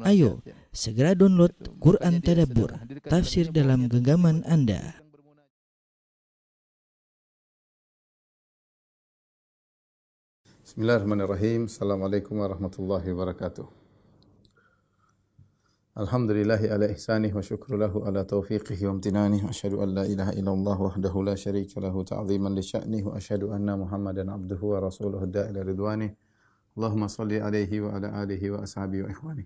Ayo, segera download Quran Tadabbur, tafsir dalam genggaman Anda. Bismillahirrahmanirrahim. Assalamualaikum warahmatullahi wabarakatuh. Alhamdulillahi ala ihsanih wa syukru lahu ala taufiqihi wa amtinanih. Asyhadu an la ilaha illallah wahdahu la syarika lahu ta'ziman li sya'nih wa asyhadu anna Muhammadan abduhu wa rasuluhu da'ila ridwanih. Allahumma salli alaihi wa ala alihi wa ashabihi wa ikhwanih.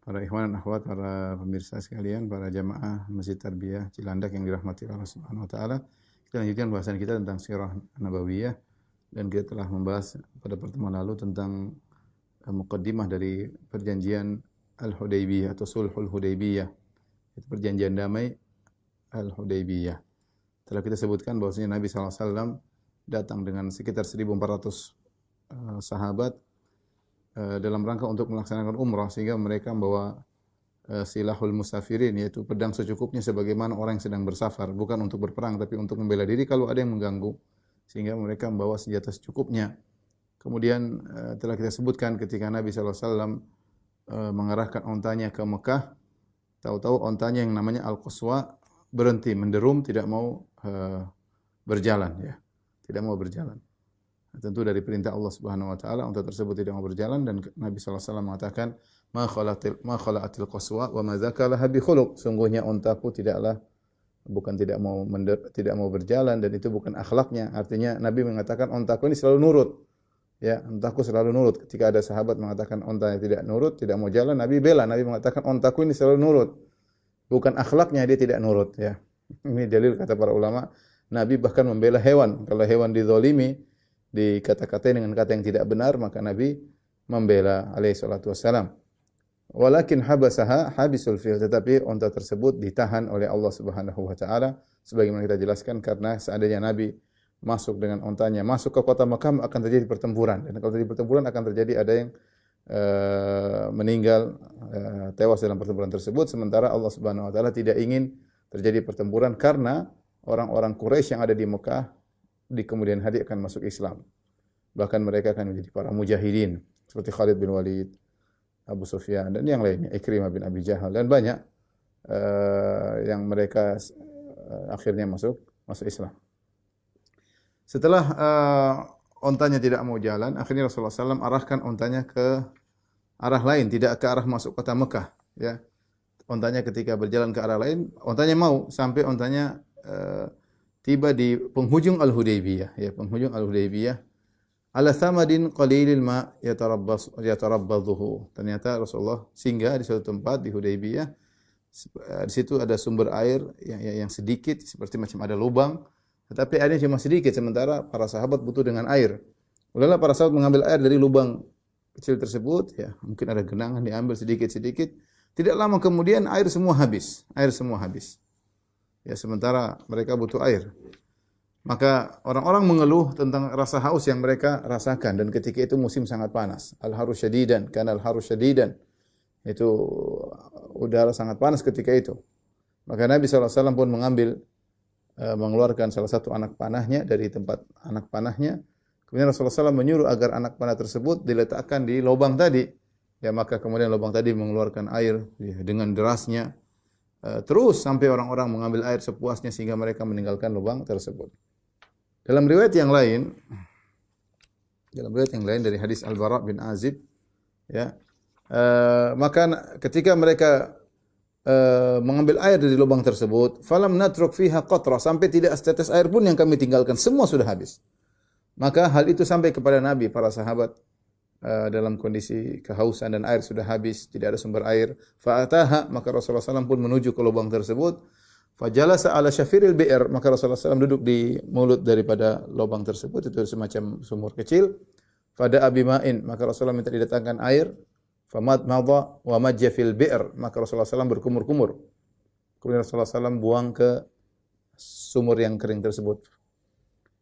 Para ikhwan dan akhwat, para pemirsa sekalian, para jamaah Masjid Tarbiyah Cilandak yang dirahmati Allah Subhanahu wa taala. Kita lanjutkan bahasan kita tentang sirah nabawiyah dan kita telah membahas pada pertemuan lalu tentang muqaddimah dari perjanjian Al-Hudaybiyah atau Sulhul Hudaybiyah. Itu perjanjian damai Al-Hudaybiyah. Telah kita sebutkan bahwasanya Nabi SAW datang dengan sekitar 1.400 sahabat dalam rangka untuk melaksanakan umrah, sehingga mereka membawa silahul musafirin, yaitu pedang secukupnya sebagaimana orang yang sedang bersafar, bukan untuk berperang tapi untuk membela diri kalau ada yang mengganggu, sehingga mereka membawa senjata secukupnya. Kemudian telah kita sebutkan ketika Nabi SAW mengarahkan ontanya ke Mekah, tahu-tahu ontanya yang namanya Al-Qaswa berhenti, menderum, tidak mau berjalan, ya, tidak mau berjalan. Tentu dari perintah Allah Subhanahu wa taala unta tersebut tidak mau berjalan, dan Nabi sallallahu alaihi wasallam mengatakan ma khala'atil qaswa wa ma zakalaha bi khuluq. Sungguhnya untaku tidak mau berjalan, dan itu bukan akhlaknya. Artinya Nabi mengatakan untaku ini selalu nurut. Ya, untaku selalu nurut. Ketika ada sahabat mengatakan untanya tidak nurut, tidak mau jalan, Nabi bela. Nabi mengatakan untaku ini selalu nurut. Bukan akhlaknya dia tidak nurut, ya. Ini dalil kata para ulama. Nabi bahkan membela hewan. Kalau hewan dizalimi, dikata-katain dengan kata yang tidak benar, maka Nabi membela alaihi salatu wassalam. Walakin habasaha habisul fil, tetapi unta tersebut ditahan oleh Allah Subhanahu wa taala, sebagaimana kita jelaskan, karena seandainya Nabi masuk dengan untanya masuk ke kota Makkah akan terjadi pertempuran, dan kalau terjadi pertempuran akan terjadi ada yang meninggal, tewas dalam pertempuran tersebut, sementara Allah Subhanahu wa taala tidak ingin terjadi pertempuran karena orang-orang Quraisy yang ada di Mekah di kemudian hari akan masuk Islam. Bahkan mereka akan menjadi para mujahidin seperti Khalid bin Walid, Abu Sufyan dan yang lainnya, Ikrimah bin Abi Jahal, dan banyak yang mereka akhirnya masuk Islam. Setelah ontanya tidak mau jalan, akhirnya Rasulullah SAW arahkan ontanya ke arah lain, tidak ke arah masuk kota Mekah, ya. Ontanya ketika berjalan ke arah lain, ontanya mau sampai ontanya tiba di penghujung Al-Hudaybiyah, ya, penghujung Al-Hudaybiyah. Ala samadin qalilil ma yatarabbadhuhu. Ternyata Rasulullah singgah di suatu tempat di Hudaybiyah. Di situ ada sumber air yang sedikit, seperti macam ada lubang, tetapi airnya cuma sedikit, sementara para sahabat butuh dengan air. Mulailah para sahabat mengambil air dari lubang kecil tersebut, ya, mungkin ada genangan, diambil sedikit-sedikit. Tidak lama kemudian air semua habis. Ya, sementara mereka butuh air. Maka orang-orang mengeluh tentang rasa haus yang mereka rasakan, dan ketika itu musim sangat panas. Al-harus syadidan, kana al-harus syadidan. Itu udara sangat panas ketika itu. Maka Nabi SAW pun mengeluarkan salah satu anak panahnya dari tempat anak panahnya. Kemudian Rasulullah SAW menyuruh agar anak panah tersebut diletakkan di lubang tadi. Ya, maka kemudian lubang tadi mengeluarkan air, ya, dengan derasnya. Terus sampai orang-orang mengambil air sepuasnya sehingga mereka meninggalkan lubang tersebut. Dalam riwayat yang lain dari hadis Al-Bara bin Azib, ya, maka ketika mereka mengambil air dari lubang tersebut, falam natruk fiha qatrah, sampai tidak setetes air pun yang kami tinggalkan, semua sudah habis. Maka hal itu sampai kepada Nabi, para sahabat dalam kondisi kehausan dan air sudah habis, tidak ada sumber air. Fa'ataha, maka Rasulullah SAW pun menuju ke lubang tersebut. Fajalasa ala syafiril bi'r, maka Rasulullah SAW duduk di mulut daripada lubang tersebut, itu semacam sumur kecil. Fada'a bima'in, maka Rasulullah minta didatangkan air. Famad madha wa majja fil bi'r, maka Rasulullah SAW berkumur-kumur. Kemudian Rasulullah SAW buang ke sumur yang kering tersebut.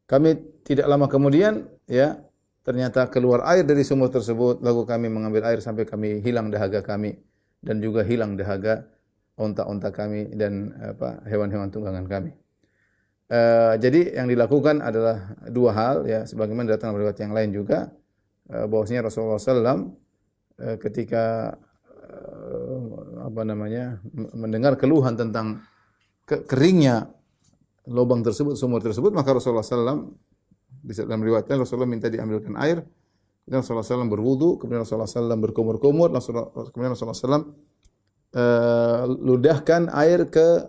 Kami tidak lama kemudian, ya, ternyata keluar air dari sumur tersebut, lalu kami mengambil air sampai kami hilang dahaga kami, dan juga hilang dahaga onta-onta kami dan hewan-hewan tunggangan kami. Jadi yang dilakukan adalah dua hal, ya, sebagaimana datang dalam riwayat yang lain juga, bahwasanya Rasulullah SAW ketika mendengar keluhan tentang keringnya lubang tersebut, sumur tersebut, maka Rasulullah SAW dalam riwayatnya Rasulullah minta diambilkan air. Kemudian Rasulullah SAW berwudu, kemudian Rasulullah SAW berkumur-kumur, kemudian Rasulullah SAW ludahkan air ke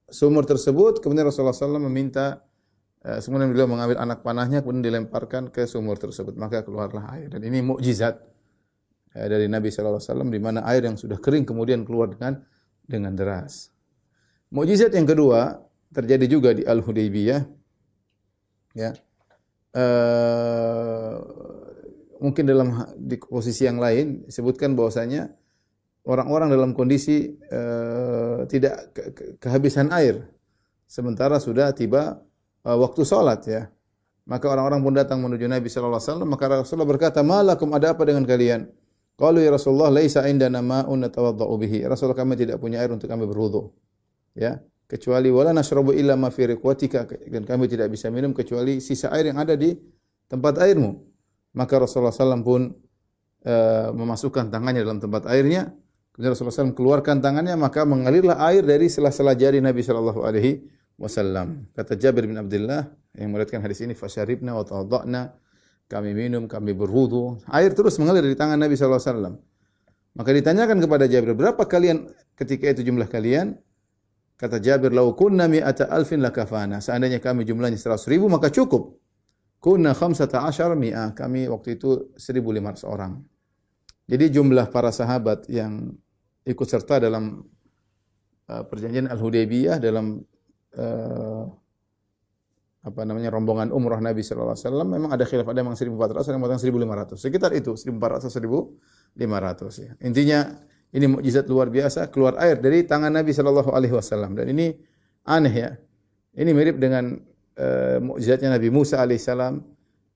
sumur tersebut, kemudian Rasulullah SAW meminta, kemudian beliau mengambil anak panahnya, kemudian dilemparkan ke sumur tersebut, maka keluarlah air. Dan ini mukjizat dari Nabi SAW, di mana air yang sudah kering kemudian keluar dengan deras. Mukjizat yang kedua terjadi juga di Al-Hudaybiyah, ya. Mungkin di posisi yang lain disebutkan bahwasanya orang-orang dalam kondisi tidak kehabisan air sementara sudah tiba waktu salat, ya. Maka orang-orang pun datang menuju Nabi sallallahu alaihi wasallam, maka Rasulullah berkata, "Malakum, ada apa dengan kalian?" Qalu, "Ya Rasulullah, laisa indana ma'un natawaddau bihi." Rasulullah, kami tidak punya air untuk kami berwudu. Ya, kecuali wala nashrabu illa ma fi riqwatika, dan kami tidak bisa minum kecuali sisa air yang ada di tempat airmu. Maka Rasulullah SAW pun memasukkan tangannya dalam tempat airnya. Kemudian Rasulullah SAW keluarkan tangannya, maka mengalirlah air dari sela-sela jari Nabi sallallahu alaihi wasallam. Kata Jabir bin Abdullah yang meriwayatkan hadis ini, "Fasyaribna wa tawadda'na." Kami minum, kami berwudu. Air terus mengalir di tangan Nabi sallallahu alaihi wasallam. Maka ditanyakan kepada Jabir, "Berapa kalian ketika itu jumlah kalian?" Kata Jabir, "Lau kunna mi'ata alfin lakafana." Seandainya kami jumlahnya 100.000 maka cukup. Kunna 15 mi'ah. Kami waktu itu 1.500 orang. Jadi jumlah para sahabat yang ikut serta dalam perjanjian Al-Hudaybiyah, dalam rombongan umrah Nabi sallallahu alaihi wasallam, memang ada khilaf, ada yang 1.400, ada yang mengatakan 1.500. Sekitar itu 1.400 1.500, ya. Intinya ini mukjizat luar biasa, keluar air dari tangan Nabi sallallahu alaihi wasallam, dan ini aneh, ya. Ini mirip dengan mukjizatnya Nabi Musa alaihissalam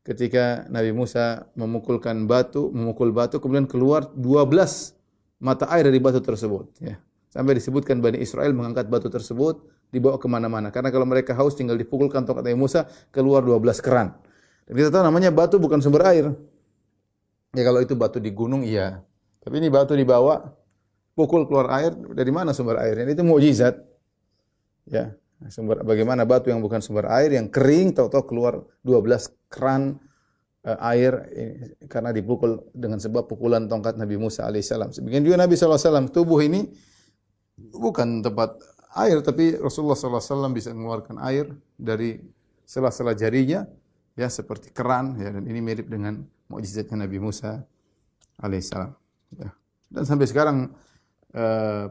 ketika Nabi Musa memukul batu, kemudian keluar 12 mata air dari batu tersebut, ya. Sampai disebutkan Bani Israel mengangkat batu tersebut, dibawa kemana-mana. Karena kalau mereka haus tinggal dipukulkan tongkat Nabi Musa, keluar 12 keran. Dan kita tahu namanya batu bukan sumber air. Ya kalau itu batu di gunung, iya. Tapi ini batu dibawa, pukul keluar air, dari mana sumber airnya? Itu mukjizat. Ya. Bagaimana batu yang bukan sumber air, yang kering, tahu-tahu keluar 12 keran air karena dipukul dengan sebab pukulan tongkat Nabi Musa alaihissalam. Sebagian juga Nabi SAW, tubuh ini bukan tempat air, tapi Rasulullah SAW bisa mengeluarkan air dari sela-sela jarinya, ya, seperti keran, ya, dan ini mirip dengan mukjizatnya Nabi Musa alaihissalam. Ya. Dan sampai sekarang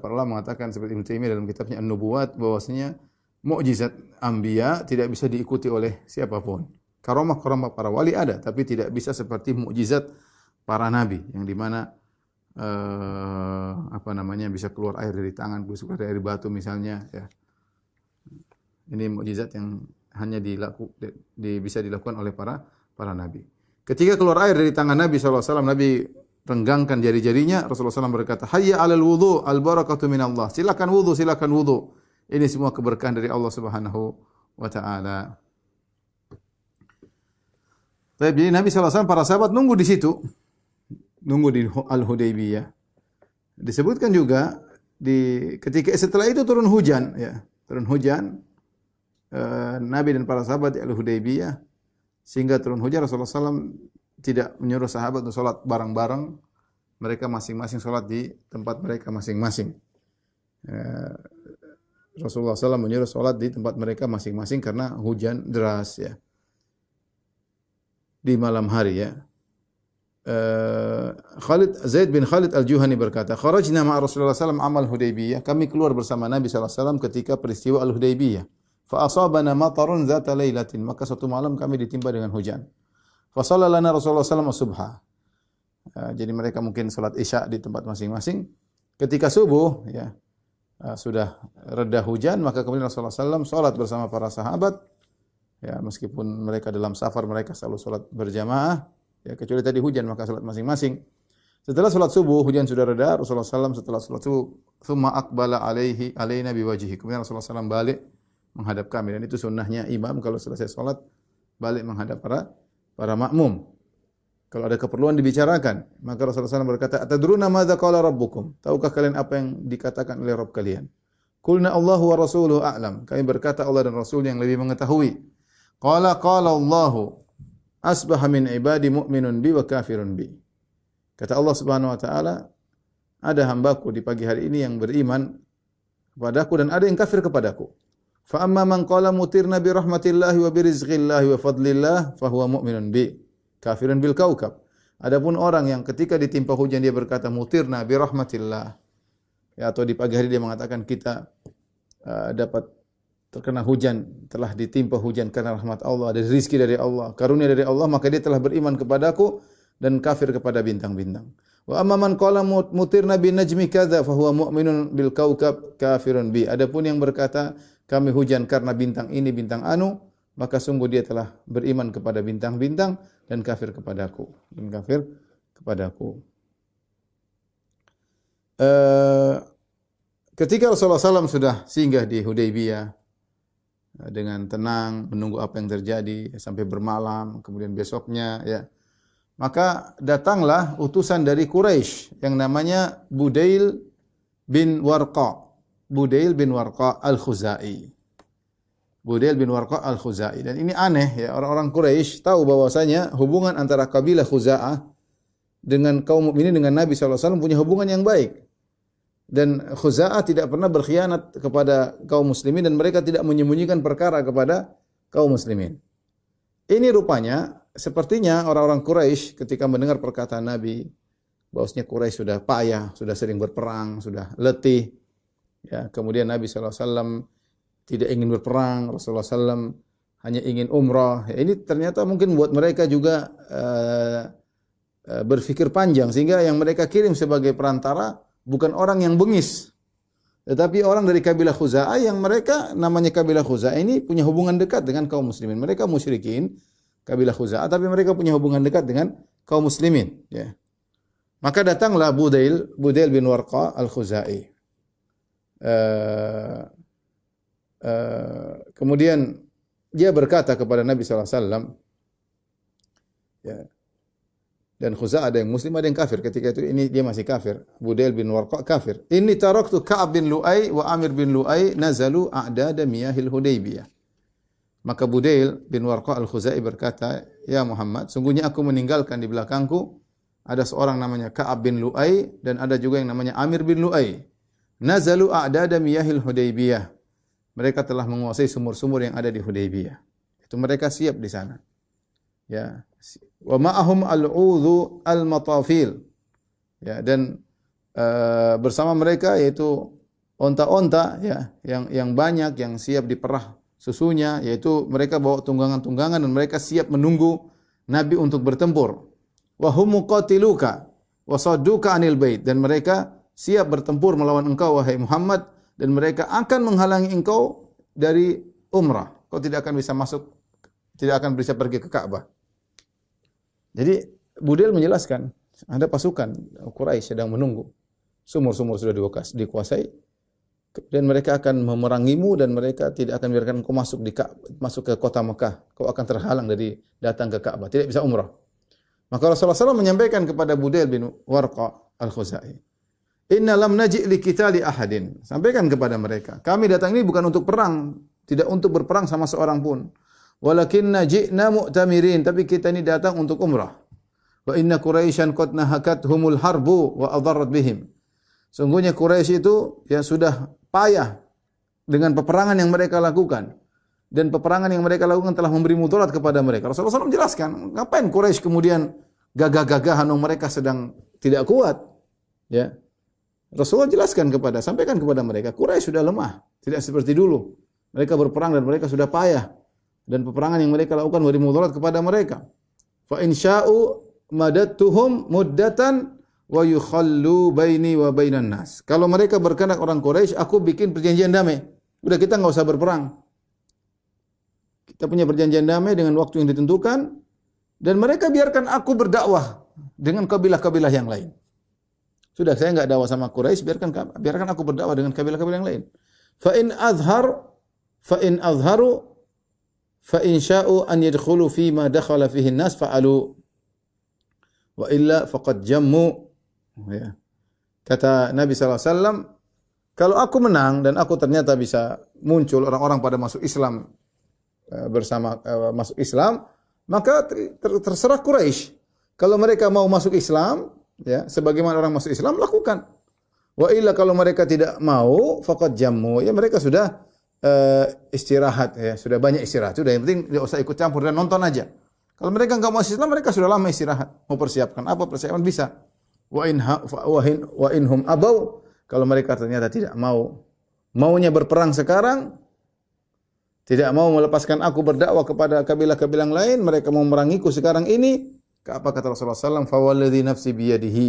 para ulama mengatakan seperti Ibnu Taimiyah dalam kitabnya An-Nubuwat, bahwasanya mukjizat anbiya tidak bisa diikuti oleh siapapun. Karamah-karamah para wali ada, tapi tidak bisa seperti mukjizat para nabi, yang di mana bisa keluar air dari tangan, bisa keluar dari batu misalnya, ya. Ini mukjizat yang hanya bisa dilakukan oleh para nabi. Ketika keluar air dari tangan Nabi SAW, Nabi renggangkan jari-jarinya. Rasulullah SAW berkata, "Hayya 'alal wudu, al barakatu minallah." Silakan wudu, silakan wudu. Ini semua keberkahan dari Allah Subhanahu wa taala. Jadi Nabi SAW, para sahabat nunggu di situ. Nunggu di Al-Hudaybiyah. Disebutkan juga ketika setelah itu turun hujan, ya. Turun hujan. Nabi dan para sahabat di Al-Hudaybiyah, sehingga turun hujan. Rasulullah SAW tidak menyuruh sahabat untuk sholat bareng-bareng. Mereka masing-masing sholat di tempat mereka masing-masing. Rasulullah SAW menyuruh sholat di tempat mereka masing-masing karena hujan deras, ya, di malam hari, ya. Zaid bin Khalid Al-Juhani berkata, "Kharajna ma'a Rasulullah SAW amal Hudaybiyah." Kami keluar bersama Nabi SAW ketika peristiwa Al-Hudaybiyah. Fa asabana matarun zata lailatin. Maka suatu malam kami ditimpa dengan hujan. Fa shalla lana Rasulullah SAW as-subha. Jadi mereka mungkin salat Isya di tempat masing-masing. Ketika subuh, ya, sudah reda hujan, maka kemudian Rasulullah SAW salat bersama para sahabat. Ya, meskipun mereka dalam safar, mereka selalu salat berjamaah. Ya, kecuali tadi hujan, maka salat masing-masing. Setelah salat subuh, hujan sudah reda. Rasulullah SAW setelah salat subuh, thumma aqbala alaina biwajhihi. Kemudian Rasulullah SAW balik menghadap kami, dan itu sunnahnya imam kalau selesai salat balik menghadap para makmum. Kalau ada keperluan dibicarakan. Maka Rasulullah SAW berkata, "Atadruna madza qala rabbukum?" Tahukah kalian apa yang dikatakan oleh Rabb kalian? Qulna Allahu wa rasuluhu a'lam. Kami berkata Allah dan Rasul yang lebih mengetahui. Qala Allahu asbaha min ibadi mu'minun bi wa kafirun bi. Kata Allah Subhanahu wa taala, ada hambaku di pagi hari ini yang beriman kepadaku dan ada yang kafir kepadaku. Fa amma man qala mutirna bi rahmatillahi wa bi rizqillahi wa fadlillah fa huwa mu'minun bi kafirun bil kaukab. Adapun orang yang ketika ditimpa hujan dia berkata mutirna bi rahmatillah, ya, atau di pagi hari dia mengatakan kita dapat terkena hujan, telah ditimpa hujan karena rahmat Allah, ada rezeki dari Allah, karunia dari Allah, maka dia telah beriman kepadaku dan kafir kepada bintang-bintang. Wa amma man qala mutirna bin najmi kadza fa huwa mu'minun bil kaukab kafirun bi. Adapun yang berkata kami hujan karena bintang ini bintang anu, maka sungguh dia telah beriman kepada bintang-bintang dan kafir kepadaku. Ketika Rasulullah SAW sudah singgah di Hudaybiyah dengan tenang menunggu apa yang terjadi sampai bermalam, kemudian besoknya ya, maka datanglah utusan dari Quraisy yang namanya Budail bin Warqa. Budail bin Warqa Al-Khuzai. Budail bin Warqa Al-Khuzai. Dan ini aneh ya, orang-orang Quraisy tahu bahwasanya hubungan antara kabilah Khuza'ah dengan kaum mukminin dengan Nabi SAW punya hubungan yang baik. Dan Khuza'ah tidak pernah berkhianat kepada kaum muslimin dan mereka tidak menyembunyikan perkara kepada kaum muslimin. Ini rupanya sepertinya orang-orang Quraisy ketika mendengar perkataan Nabi bahwasanya Quraisy sudah payah, sudah sering berperang, sudah letih. Ya, kemudian Nabi SAW tidak ingin berperang, Rasulullah SAW hanya ingin umrah. Ya, ini ternyata mungkin buat mereka juga berpikir panjang sehingga yang mereka kirim sebagai perantara bukan orang yang bengis, tetapi orang dari kabilah Khuza'ah yang mereka namanya kabilah Khuza'ah ini punya hubungan dekat dengan kaum muslimin. Mereka musyrikin kabilah Khuza'ah tapi mereka punya hubungan dekat dengan kaum muslimin. Ya. Maka datanglah Budail bin Warqa Al-Khuzai. Kemudian dia berkata kepada Nabi SAW, ya, dan Khuza'ah ada yang muslim, ada yang kafir. Ketika itu ini dia masih kafir. Budail bin Warqa kafir. Inni taraktu Ka'ab bin Lu'ay wa Amir bin Lu'ay nazalu a'dada miyahil Hudaybiyah. Maka Budail bin Warqa Al-Khuzai berkata, "Ya Muhammad, sungguhnya aku meninggalkan di belakangku ada seorang namanya Ka'ab bin Lu'ay dan ada juga yang namanya Amir bin Lu'ay. Nazalu a'dada miyahil Hudaybiyah. Mereka telah menguasai sumur-sumur yang ada di Hudaybiyah. Itu mereka siap di sana. Ya, wa ma'ahum al-'udhu al-matafil. Ya, dan bersama mereka yaitu onta-onta ya yang banyak yang siap diperah susunya, yaitu mereka bawa tunggangan-tunggangan dan mereka siap menunggu Nabi untuk bertempur. Wa hum muqatiluka wa sadduka 'anil bait, dan mereka siap bertempur melawan engkau wahai Muhammad dan mereka akan menghalangi engkau dari umrah. Kau tidak akan bisa masuk, tidak akan bisa pergi ke Ka'bah. Jadi Budail menjelaskan, ada pasukan Quraisy sedang menunggu. Sumur-sumur sudah dikuasai dan mereka akan memerangimu dan mereka tidak akan biarkan kau masuk ke kota Mekah. Kau akan terhalang dari datang ke Ka'bah, tidak bisa umrah. Maka Rasulullah SAW menyampaikan kepada Budail bin Warqa Al-Khuzai, "Inna lam naji' li qitali ahadin." Sampaikan kepada mereka, kami datang ini bukan untuk perang, tidak untuk berperang sama seorang pun. Walakinna ji'na mu'tamirin, tapi kita ini datang untuk umrah. Wa inna Quraisyan qad nahakathumul harbu wa adarrat bihim. Sungguhnya Quraisy itu ya sudah payah dengan peperangan yang mereka lakukan. Dan peperangan yang mereka lakukan telah memberi mudarat kepada mereka. Rasulullah SAW menjelaskan, ngapain Quraisy kemudian gagah-gagahan mereka sedang tidak kuat. Ya. Rasulullah jelaskan sampaikan kepada mereka, Quraisy sudah lemah, tidak seperti dulu. Mereka berperang dan mereka sudah payah. Dan peperangan yang mereka lakukan memberi mudarat kepada mereka. Fa in sya'u madattuhum muddatan wa yukhallu baini wa bainan nas. Kalau mereka berkehendak orang Quraisy, aku bikin perjanjian damai. Udah kita enggak usah berperang. Kita punya perjanjian damai dengan waktu yang ditentukan dan mereka biarkan aku berdakwah dengan kabilah-kabilah yang lain. Sudah, saya enggak dakwah sama Quraisy, biarkan aku berdakwah dengan kabilah-kabilah yang lain. Fa in azharu fa in sya'u an yadkhulu fi ma dakhala fihi an-nas fa'alu. wa illa faqad jammu. Ya. Kata Nabi SAW, kalau aku menang dan aku ternyata bisa muncul orang-orang pada masuk Islam masuk Islam, maka terserah Quraisy. Kalau mereka mau masuk Islam, ya, sebagaimana orang masuk Islam, lakukan. Wa illa kalau mereka tidak mau, faqad jammu. Ya mereka sudah istirahat, ya, sudah banyak istirahat. Sudah, yang penting tidak usah ikut campur dan nonton aja. Kalau mereka enggak mau Islam, mereka sudah lama istirahat. Mau persiapkan apa? Persiapan bisa. Wa inhum abau, kalau mereka ternyata tidak mau, maunya berperang sekarang, tidak mau melepaskan aku berdakwah kepada kabilah-kabilah lain, mereka mau memerangiku sekarang ini, apa kata Rasulullah SAW? Fawalladzi nafsi biyadihi,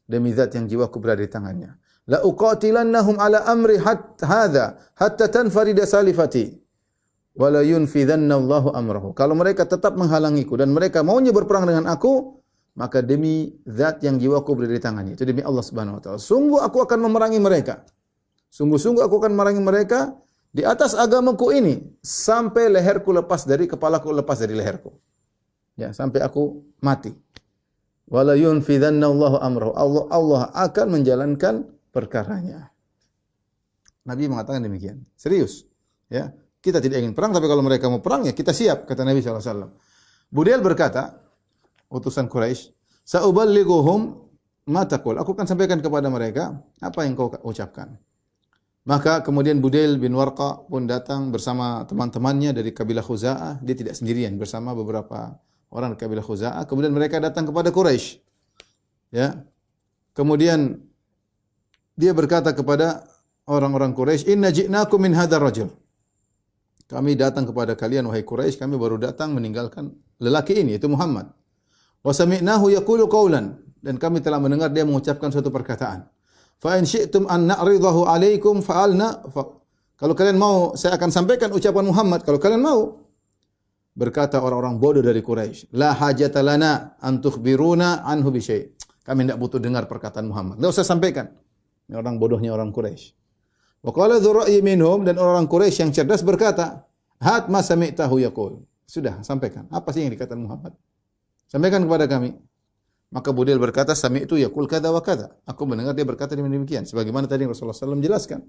demi zat yang jiwaku berada di tangannya. La uqatilannahum ala amri hadza hatta tanfarida salifati wa la yunfidhanna Allahu amrahu. Kalau mereka tetap menghalangiku dan mereka maunya berperang dengan aku, maka demi zat yang jiwaku berada di tangannya, itu demi Allah Subhanahu wa taala, sungguh aku akan memerangi mereka. Sungguh-sungguh aku akan memerangi mereka di atas agamaku ini sampai leherku lepas dari kepalaku, lepas dari leherku. Ya, sampai aku mati. Wala yunfidhanna Allahu amrahu. Allah akan menjalankan perkaranya. Nabi mengatakan demikian. Serius. Ya, kita tidak ingin perang, tapi kalau mereka mau perang, ya kita siap, kata Nabi SAW. Budail berkata, utusan Quraisy, "Sa'uballighuhum ma taqul." Aku akan sampaikan kepada mereka apa yang kau ucapkan. Maka kemudian Budail bin Warqa pun datang bersama teman-temannya dari kabilah Khuza'ah. Dia tidak sendirian, bersama beberapa orang dari kabilah Khuza'ah. Kemudian mereka datang kepada Quraisy. Ya. Kemudian dia berkata kepada orang-orang Quraisy, "Inna ji'nakum min hadzal rajul." Kami datang kepada kalian wahai Quraisy, kami baru datang meninggalkan lelaki ini, itu Muhammad. Wa sami'nahu yaqulu qawlan, dan kami telah mendengar dia mengucapkan suatu perkataan. Fa in syi'tum an na'ridahu 'alaikum fa'alna. Kalau kalian mau, saya akan sampaikan ucapan Muhammad kalau kalian mau. Berkata orang-orang bodoh dari Quraisy, "La hajata lana an tukhbiruna anhu bi syai'." Kami tidak butuh dengar perkataan Muhammad. Enggak usah sampaikan. Ini orang bodohnya orang Quraisy. Wa qala dzu ra'yi minhum, dan orang Quraisy yang cerdas berkata, "Hat ma sami'tahu yaqul." Sudah, sampaikan. Apa sih yang dikatakan Muhammad? Sampaikan kepada kami. Maka Budail berkata, "Sami'tu yaqul kadza wa kadza." Aku mendengar dia berkata demikian. Sebagaimana tadi Rasulullah SAW jelaskan.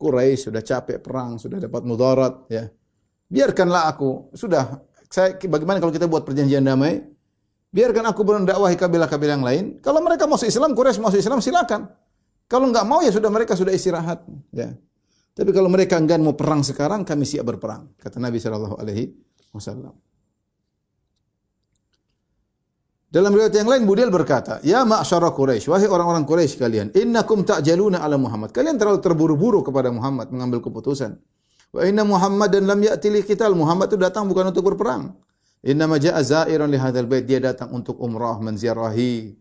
Quraisy sudah capek perang, sudah dapat mudarat, ya. Biarkanlah aku. Sudah, bagaimana kalau kita buat perjanjian damai? Biarkan aku mendakwahi kabilah-kabilah yang lain. Kalau mereka masuk Islam, Quraisy masuk Islam, silakan. Kalau enggak mau, ya sudah, mereka sudah istirahat, ya. Tapi kalau mereka enggan mau perang sekarang, kami siap berperang, kata Nabi SAW. Dalam riwayat yang lain, Budail berkata, "Ya ma'syara Quraisy, wahai orang-orang Quraisy kalian, innakum ta'jaluna ala Muhammad." Kalian terlalu terburu-buru kepada Muhammad mengambil keputusan. Wa inna Muhammadan lam ya'ti li qital. Muhammad itu datang bukan untuk berperang. Inna ma ja'a za'iran li hadzal bait. Dia datang untuk umrah, menziarahi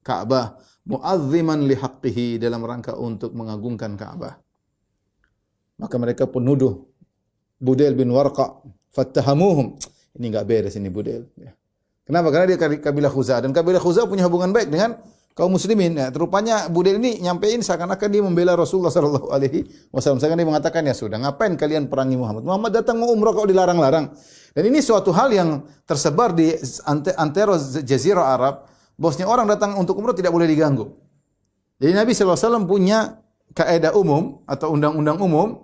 Ka'bah, mu'azziman li haqqihi, dalam rangka untuk mengagungkan Ka'bah. Maka mereka penuduh Budail bin Warqa, fattahamuhum. Ini enggak beres ini Budail, ya. Kenapa? Karena dia kabilah Khuza'ah, dan kabilah Khuza'ah punya hubungan baik dengan kaum muslimin. Ya, rupanya Budail ini nyampein seakan-akan dia membela Rasulullah SAW. Seakan dia mengatakan, ya sudah, ngapain kalian perangi Muhammad? Muhammad datang mau umrah kok dilarang-larang. Dan ini suatu hal yang tersebar di antero Jazirah Arab. Bosnya orang datang untuk umrah tidak boleh diganggu. Jadi Nabi SAW punya kaidah umum atau undang-undang umum,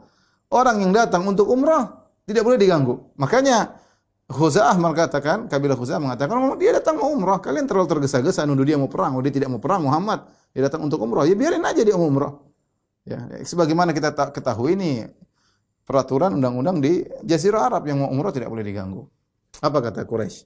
orang yang datang untuk umrah tidak boleh diganggu. Makanya Khuza'ah mengatakan, kabilah Khuza'ah mengatakan, dia datang mau umrah, kalian terlalu tergesa-gesa nuduh dia mau perang, dia tidak mau perang Muhammad, dia datang untuk umrah, ya biarin aja dia mau umrah. Ya, sebagaimana kita ketahui ini peraturan undang-undang di Jazirah Arab, yang mau umrah tidak boleh diganggu. Apa kata Quraisy?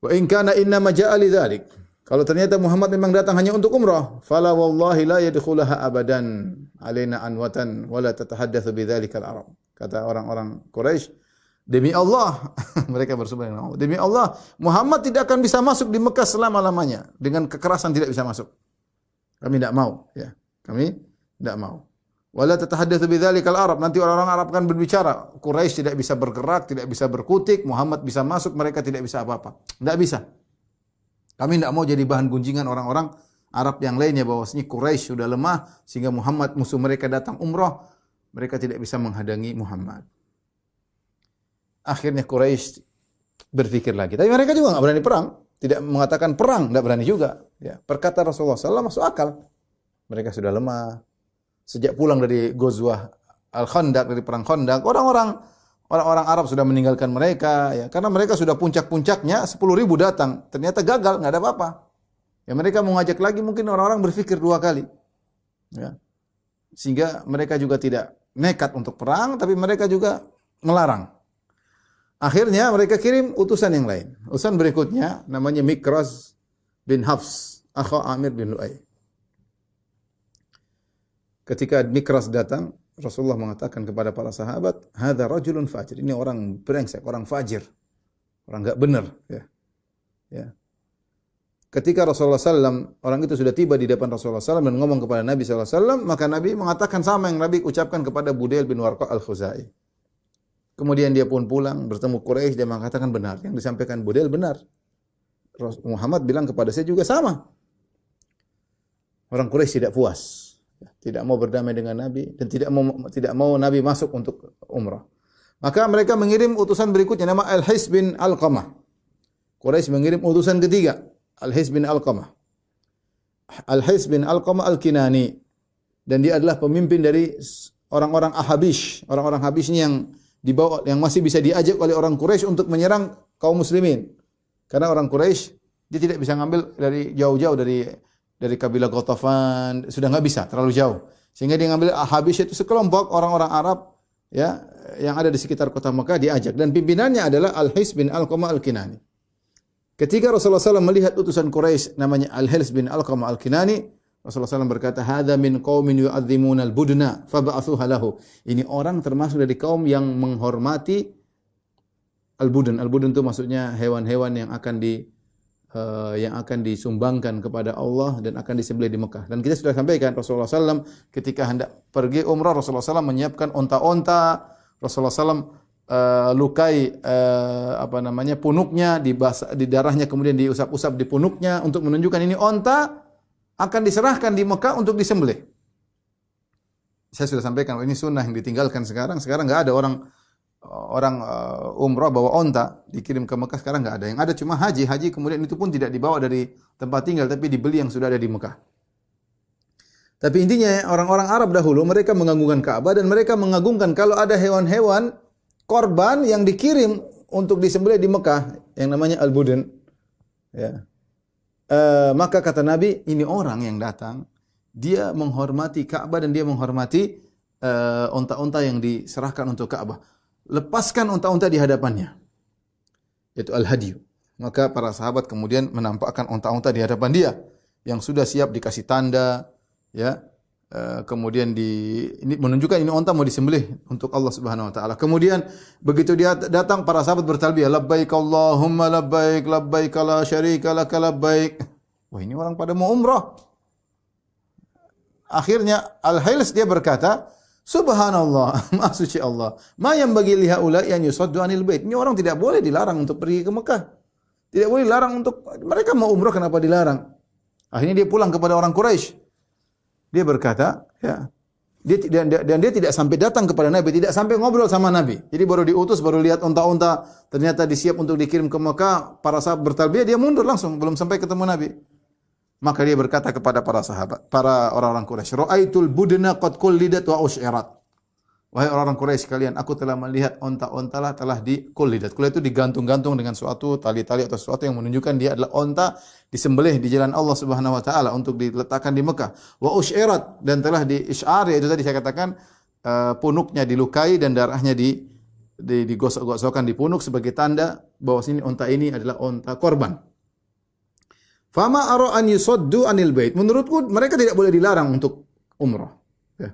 Wa in kana inna ma ja'a li dzalik. Kalau ternyata Muhammad memang datang hanya untuk umrah, fala wallahi la yadkhulaha abadan alaina anwatan wala tatahaddatsu bidzalika al-arab. Kata orang-orang Quraisy, demi Allah, mereka bersumpah dengan Allah, demi Allah, Muhammad tidak akan bisa masuk di Mekah selama-lamanya. Dengan kekerasan tidak bisa masuk. Kami tidak mau, ya. Kami tidak mau. Wala tatahaddatsu bidzalikal Arab. Nanti orang-orang Arab akan berbicara, Quraisy tidak bisa bergerak, tidak bisa berkutik, Muhammad bisa masuk, mereka tidak bisa apa-apa. Tidak bisa. Kami tidak mau jadi bahan gunjingan orang-orang Arab yang lainnya, bahwasanya Quraisy sudah lemah sehingga Muhammad, musuh mereka, datang umrah, mereka tidak bisa menghadangi Muhammad. Akhirnya Quraisy berpikir lagi. Tapi mereka juga enggak berani perang. Tidak mengatakan perang, tidak berani juga. Ya, perkataan Rasulullah SAW masuk akal. Mereka sudah lemah. Sejak pulang dari Ghazwah Al-Khandaq, dari perang Khandaq, orang-orang Arab sudah meninggalkan mereka, ya, karena mereka sudah puncak-puncaknya 10.000 datang, ternyata gagal, nggak ada apa-apa. Ya, mereka mau ngajak lagi, mungkin orang-orang berpikir 2 kali. Ya. Sehingga mereka juga tidak nekat untuk perang, tapi mereka juga melarang. Akhirnya mereka kirim utusan yang lain. Utusan berikutnya namanya Mikraz bin Hafs, akha Amir bin Lu'ay. Ketika Mikraz datang, Rasulullah mengatakan kepada para sahabat, "Hadza rajulun fajir." Ini orang brengsek, orang fajir. Orang enggak benar, ya. Ya. Ketika Rasulullah SAW, orang itu sudah tiba di depan Rasulullah SAW dan ngomong kepada Nabi SAW, maka Nabi mengatakan sama yang Nabi ucapkan kepada Budail bin Warqa al-Khuzai. Kemudian dia pun pulang, bertemu Quraisy, dia mengatakan benar. Yang disampaikan Budail benar. Muhammad bilang kepada saya juga sama. Orang Quraisy tidak puas. Tidak mau berdamai dengan Nabi dan tidak mau Nabi masuk untuk umrah. Maka mereka mengirim utusan berikutnya nama Al-His bin Alqamah. Quraisy mengirim utusan ketiga, Al-His bin Alqamah. Al-His bin Alqamah Al-Kinani, dan dia adalah pemimpin dari orang-orang Ahabish, orang-orang Habish ini yang dibawa, yang masih bisa diajak oleh orang Quraisy untuk menyerang kaum muslimin. Karena orang Quraisy dia tidak bisa ngambil dari jauh-jauh dari kabilah Ghatafan, sudah enggak bisa, terlalu jauh. Sehingga dia ngambil Ahabish, itu sekelompok orang-orang Arab, ya, yang ada di sekitar kota Mekah diajak, dan pimpinannya adalah Al-His bin Alqamah Al-Kinani. Ketika Rasulullah SAW melihat utusan Quraisy namanya Al-His bin Alqamah Al-Kinani, Rasulullah SAW berkata, "Hadza min qaumin yu'azzimuna al-budna fab'athuha lahu." Ini orang termasuk dari kaum yang menghormati al-budun. Al-budun itu maksudnya hewan-hewan yang akan disumbangkan kepada Allah dan akan disembelih di Mekah. Dan kita sudah sampaikan Rasulullah SAW ketika hendak pergi umrah, Rasulullah SAW menyiapkan onta-onta. Rasulullah SAW lukai punuknya, di darahnya, kemudian diusap-usap di punuknya untuk menunjukkan ini onta akan diserahkan di Mekah untuk disembelih. Saya sudah sampaikan ini sunnah yang ditinggalkan sekarang. Sekarang nggak ada orang umrah bawa onta dikirim ke Mekah, sekarang nggak ada. Yang ada cuma haji kemudian itu pun tidak dibawa dari tempat tinggal tapi dibeli yang sudah ada di Mekah. Tapi intinya orang-orang Arab dahulu mereka mengagungkan Ka'bah dan mereka mengagungkan kalau ada hewan-hewan korban yang dikirim untuk disembelih di Mekah yang namanya al-budun. Ya. Maka kata Nabi, ini orang yang datang dia menghormati Ka'bah dan dia menghormati onta-onta yang diserahkan untuk Ka'bah. Lepaskan onta-onta di hadapannya. Yaitu al-hadiyu. Maka para sahabat kemudian menampakkan onta-onta di hadapan dia yang sudah siap dikasih tanda, ya. Kemudian ini menunjukkan ini onta mau disembelih untuk Allah Subhanahu wa taala. Kemudian begitu dia datang, para sahabat bertalbiyah, labbaik Allahumma labbaik, labbaik la syarika lak labbaik. Wah, ini orang pada mau umrah. Akhirnya Al-Hils dia berkata, Subhanallah, maha suci Allah. Ma yang bagi liha ulai an yusaddu anil bait. Ini orang tidak boleh dilarang untuk pergi ke Mekah. Tidak boleh dilarang untuk, mereka mau umrah, kenapa dilarang? Akhirnya dia pulang kepada orang Quraisy. Dia berkata, ya, dia tidak sampai datang kepada Nabi, tidak sampai ngobrol sama Nabi. Jadi baru diutus, baru lihat unta-unta ternyata disiap untuk dikirim ke Mekah, para sahabat bertalbiyah, dia mundur langsung, belum sampai ketemu Nabi. Maka dia berkata kepada para sahabat, para orang-orang Quraisy, "Ra'aitul budna qad kullidat wa usyirat." Wahai orang-orang Quraisy sekalian, aku telah melihat onta-onta telah dikullidat. Kullidat itu digantung-gantung dengan suatu tali-tali atau sesuatu yang menunjukkan dia adalah onta disembelih di jalan Allah Subhanahu wa taala untuk diletakkan di Mekah. Wa usyirat, dan telah di-isy'ar, yaitu tadi saya katakan punuknya dilukai dan darahnya digosok-gosokkan di punuk sebagai tanda bahwa sini onta ini adalah onta korban. Fama ara an yusaddu anil bait. Menurutku mereka tidak boleh dilarang untuk umrah. Ya.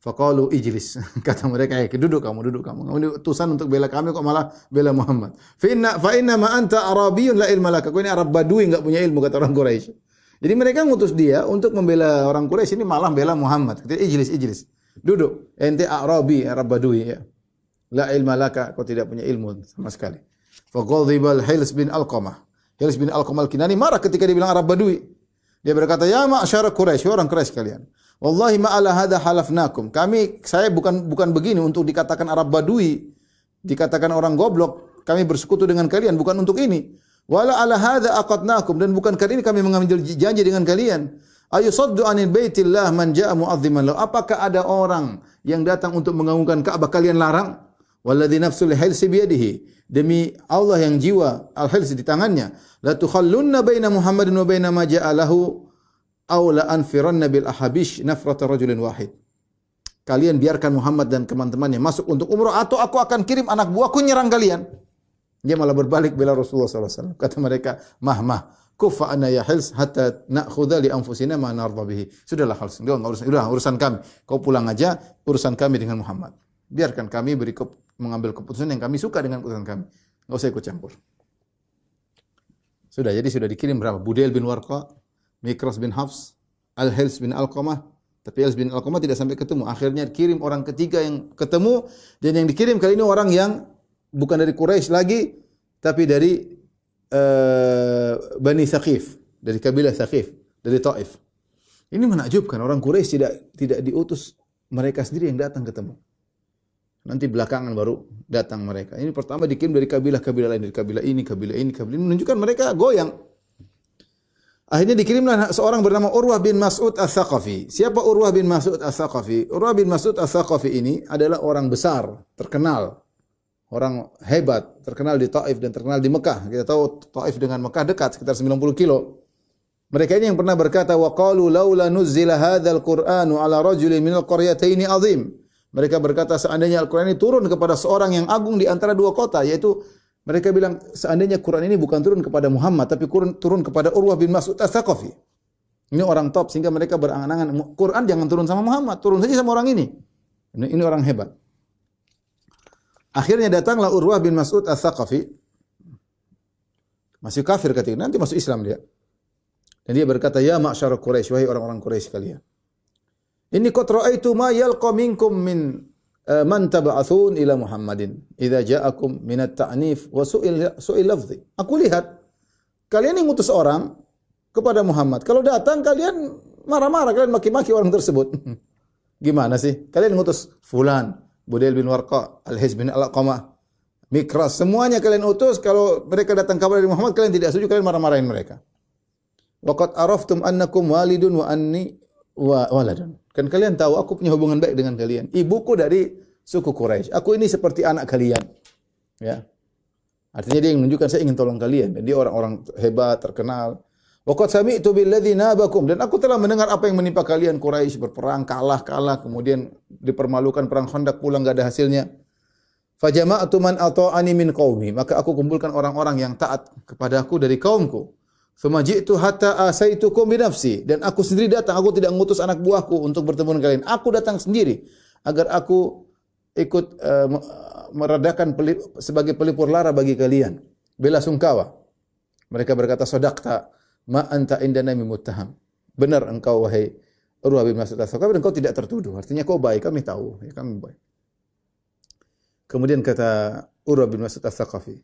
Faqalu ijlis. Kata mereka, duduk kamu. Kamu ini utusan untuk bela kami kok malah bela Muhammad. Fa inna ma anta arabiyyun la ilma laka. Kau ini Arab Badui enggak punya ilmu, kata orang Quraisy. Jadi mereka ngutus dia untuk membela orang Quraisy, ini malah bela Muhammad. Kata ijlis. Duduk. Ente Arabi, Arab Badui, ya. La ilma laka, kau tidak punya ilmu sama sekali. Faqadhibal Hils bin Alqamah. Hils bin Alqamah Al-Kinani marah ketika dibilang Arab Badui. Dia berkata, "Ya ma'syara Quraisy, orang Quraisy kalian. Wallahi ma ala hadza halafnakum." Saya bukan begini untuk dikatakan Arab Badui, dikatakan orang goblok. Kami bersekutu dengan kalian bukan untuk ini. Wala ala hadza aqadnakum, dan bukan kali ini kami mengambil janji dengan kalian. Ayusaddu anil baitillah man jaa mu'azziman lahu. Apakah ada orang yang datang untuk mengagungkan Ka'bah kalian larang? Walladzi nafsul hilsi biyadihi. Demi Allah yang jiwa al-hils di tangannya, la tukhallunna baina Muhammadin wa baina ma jaa lahu aw la anfiranna bil ahabish nafrata rajulin wahid. Kalian biarkan Muhammad dan teman-temannya masuk untuk umrah, atau aku akan kirim anak buahku nyerang kalian. Dia malah berbalik bela Rasulullah SAW. Kata mereka, mah, kufa anna ya hils hatta na'khudha li anfusina ma narda bihi. Sudahlah hils, sudah urusan kami. Kau pulang aja, urusan kami dengan Muhammad. Biarkan kami mengambil keputusan yang kami suka dengan keputusan kami. Enggak usah ikut campur. Sudah dikirim berapa? Budail bin Warqa, Mikras bin Hafs, Al-Hils bin Alqamah. Tapi Al-Hils bin Alqamah tidak sampai ketemu. Akhirnya kirim orang ketiga yang ketemu, dan yang dikirim kali ini orang yang bukan dari Quraisy lagi, tapi dari Bani Thaqif, dari kabilah Thaqif, dari Taif. Ini menakjubkan, orang Quraisy tidak diutus, mereka sendiri yang datang ketemu. Nanti belakangan baru datang mereka. Ini pertama dikirim dari kabilah-kabilah lain, dari kabilah ini, menunjukkan mereka goyang. Akhirnya dikirimlah seorang bernama Urwah bin Mas'ud Ats-Tsaqafi. Siapa Urwah bin Mas'ud Ats-Tsaqafi? Urwah bin Mas'ud Ats-Tsaqafi ini adalah orang besar, terkenal. Orang hebat, terkenal di Taif dan terkenal di Mekah. Kita tahu Taif dengan Mekah dekat, sekitar 90 kilo. Mereka ini yang pernah berkata, wa qalu laula nuzzila hadzal Qur'anu ala rajulin minal qaryataini azim. Mereka berkata, seandainya Al-Quran ini turun kepada seorang yang agung di antara dua kota, yaitu mereka bilang seandainya Quran ini bukan turun kepada Muhammad, tapi turun kepada Urwah bin Mas'ud Ats-Tsaqafi. Ini orang top, sehingga mereka berangan-angan, Quran jangan turun sama Muhammad, turun saja sama orang ini. Ini orang hebat. Akhirnya datanglah Urwah bin Mas'ud Ats-Tsaqafi. Masih kafir ketika nanti masuk Islam dia. Dan dia berkata, ya ma'syar Quraisy, wahai orang-orang Quraisy kalian. Inni qad ra'aitu ma yalqa minkum min man tab'atsun ila Muhammadin idza ja'akum min at-ta'nif wa su'il lafzi. Aku lihat kalian yang ngutus orang kepada Muhammad. Kalau datang kalian marah-marah, kalian maki-maki orang tersebut. Gimana sih? Kalian ngutus fulan, Budail bin Warqa, Al-Hils bin Alqamah, Mikras, semuanya kalian utus. Kalau mereka datang kabar dari Muhammad, kalian tidak setuju, kalian marah-marahin mereka. Waqad araftum annakum walidun wa anni waladun. Kan kalian tahu aku punya hubungan baik dengan kalian. Ibuku dari suku Quraisy. Aku ini seperti anak kalian. Ya. Artinya dia yang menunjukkan saya ingin tolong kalian. Dan dia orang-orang hebat, terkenal. Waqad sami'tu billadzi nabakum, dan aku telah mendengar apa yang menimpa kalian Quraisy, berperang kalah, kemudian dipermalukan perang Khandaq, pulang enggak ada hasilnya. Fajama'tu man ata'ani min qaumi, maka aku kumpulkan orang-orang yang taat kepadaku dari kaumku. Tsumma ji'tu hatta asaitukum bi nafsi, dan aku sendiri datang, aku tidak mengutus anak buahku untuk bertemu dengan kalian. Aku datang sendiri agar aku ikut meredakan sebagai pelipur lara bagi kalian. Bela sungkawa. Mereka berkata, "Shadaqta ma anta indana muttaham." Benar engkau wahai Urwah bin Mas'ud Ats-Tsaqafi, engkau tidak tertuduh. Artinya kau baik, kami tahu, ya, kami baik. Kemudian kata Urwah bin Mas'ud Ats-Tsaqafi,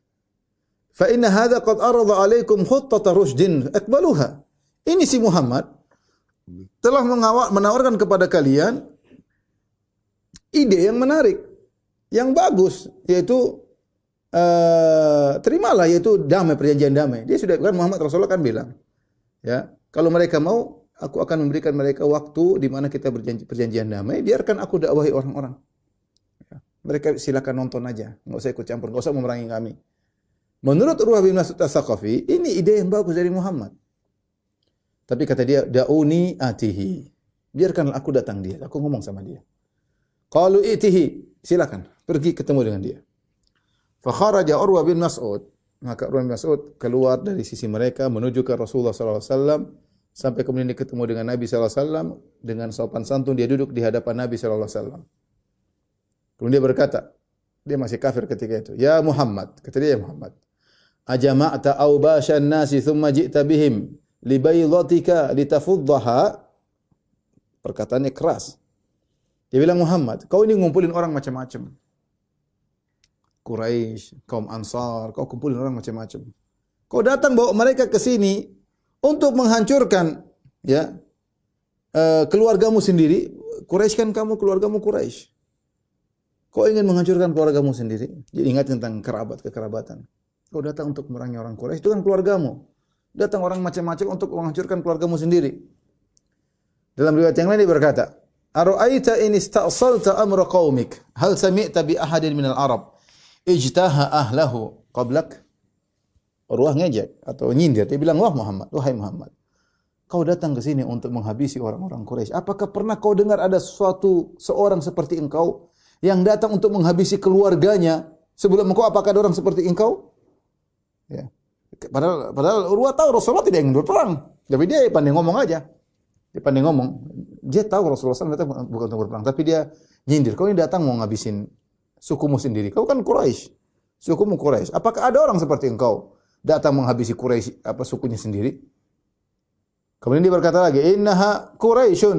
fa inna hadza qad arada alaikum khuttata rushdin aqbaluha. Ini si Muhammad telah menawarkan kepada kalian ide yang menarik, yang bagus, yaitu terimalah, yaitu damai, perjanjian damai. Dia sudah kan, Muhammad Rasulullah kan bilang, ya, kalau mereka mau, aku akan memberikan mereka waktu di mana kita perjanjian damai, biarkan aku dakwahi orang-orang. Ya, mereka silakan nonton aja, enggak usah ikut campur, enggak usah memerangi kami. Menurut Urwah bin Mas'ud Ats-Tsaqafi, ini ide yang bagus dari Muhammad. Tapi kata dia, da'uni atihi. Biarkanlah aku datang dia, aku ngomong sama dia. Qalu itihi, silakan, pergi ketemu dengan dia. Fa kharaja Urwah bin Mas'ud, maka Urwah bin Mas'ud keluar dari sisi mereka menuju ke Rasulullah sallallahu alaihi wasallam, sampai kemudian dia ketemu dengan Nabi sallallahu alaihi wasallam, dengan sopan santun dia duduk di hadapan Nabi sallallahu alaihi wasallam. Kemudian dia berkata, dia masih kafir ketika itu, "Ya Muhammad," kata dia, "Ya Muhammad, ajama'ta awbashan nasi thumma ji'ta bihim li baydatika litafuddaha." Perkataannya keras. Dia bilang, "Muhammad, kau ini ngumpulin orang macam-macam. Quraisy, kaum Ansar, kau kumpulin orang macam-macam. Kau datang bawa mereka ke sini untuk menghancurkan, ya, keluargamu sendiri. Quraisy kan kamu, keluargamu Quraisy. Kau ingin menghancurkan keluargamu sendiri." Jadi ingat tentang kekerabatan. Kau datang untuk memerangi orang Quraisy, itu kan keluargamu. Datang orang macam-macam untuk menghancurkan keluargamu sendiri. Dalam riwayat yang lain dia berkata, "Ara'aita in ista'salta amra qaumik, hal sami'ta bi ahadin minal Arab ijtaha ahlahu qablak?" Urwah ngejek atau nyindir, dia bilang, "Wahai Muhammad, kau datang ke sini untuk menghabisi orang-orang Quraisy. Apakah pernah kau dengar ada seorang seperti engkau yang datang untuk menghabisi keluarganya sebelum engkau? Apakah ada orang seperti engkau?" Ya. Padahal Urwah tahu Rasulullah tidak ingin berperang, tapi dia pandai ngomong aja. Dia pandai ngomong. Dia tahu Rasulullah SAW datang bukan untuk berperang, tapi dia nyindir. Kau ini datang mau ngabisin sukumu sendiri. Kau kan Quraisy, sukumu Quraisy. Apakah ada orang seperti engkau datang menghabisi Quraisy sukunya sendiri? Kemudian dia berkata lagi, "Innaha Quraisyun."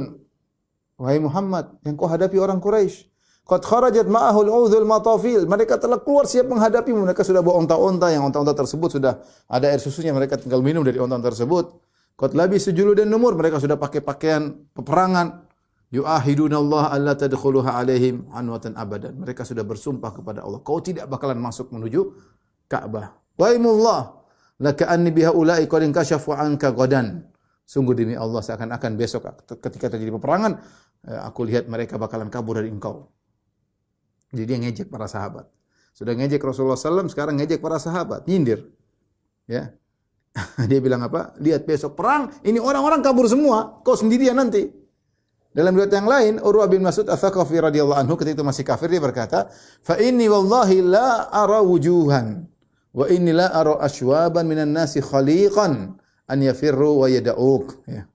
Wahai Muhammad, yang kau hadapi orang Quraisy. Qad kharajat ma'ahul udhul matafil. Mereka telah keluar siap menghadapi. Mereka sudah bawa onta-onta, yang onta-onta tersebut sudah ada air susunya, mereka tinggal minum dari onta-onta tersebut. Qad labisu juludan numur, mereka sudah pakai pakaian peperangan. Yu'ahiduna Allah alla tadkhuluha alaihim anwatan abadan. Mereka sudah bersumpah kepada Allah, kau tidak bakalan masuk menuju Ka'bah. Waimullah, laka anni biha ulai qad inkashafu anka ghadan. Sungguh demi Allah, seakan-akan besok ketika terjadi peperangan, aku lihat mereka bakalan kabur dari engkau. Jadi dia ngejek para sahabat. Sudah ngejek Rasulullah SAW, sekarang ngejek para sahabat, nyindir. Ya. Dia bilang apa? Lihat besok perang, ini orang-orang kabur semua, kau sendirian nanti. Dalam riwayat yang lain, Urwah bin Mas'ud Ats-Tsaqafi radhiyallahu anhu ketika itu masih kafir, dia berkata, "Fa inni wallahi la ara wujuhan wa inni la ara ashwaban minan nasi khaliqan an yafirru wa yad'uk." Ya.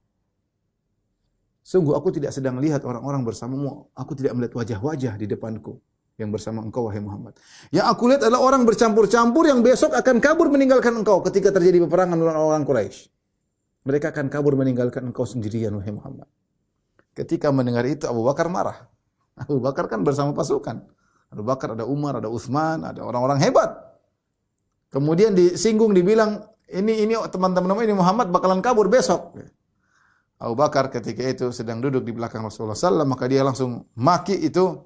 Sungguh aku tidak sedang melihat orang-orang bersamamu, aku tidak melihat wajah-wajah di depanku yang bersama engkau, wahai Muhammad. Yang aku lihat adalah orang bercampur-campur yang besok akan kabur meninggalkan engkau ketika terjadi peperangan dengan orang Quraisy. Mereka akan kabur meninggalkan engkau sendirian, wahai Muhammad. Ketika mendengar itu Abu Bakar marah. Abu Bakar kan bersama pasukan. Abu Bakar, ada Umar, ada Utsman, ada orang-orang hebat. Kemudian disinggung, dibilang, ini teman-teman ini Muhammad bakalan kabur besok. Abu Bakar ketika itu sedang duduk di belakang Rasulullah SAW, maka dia langsung maki itu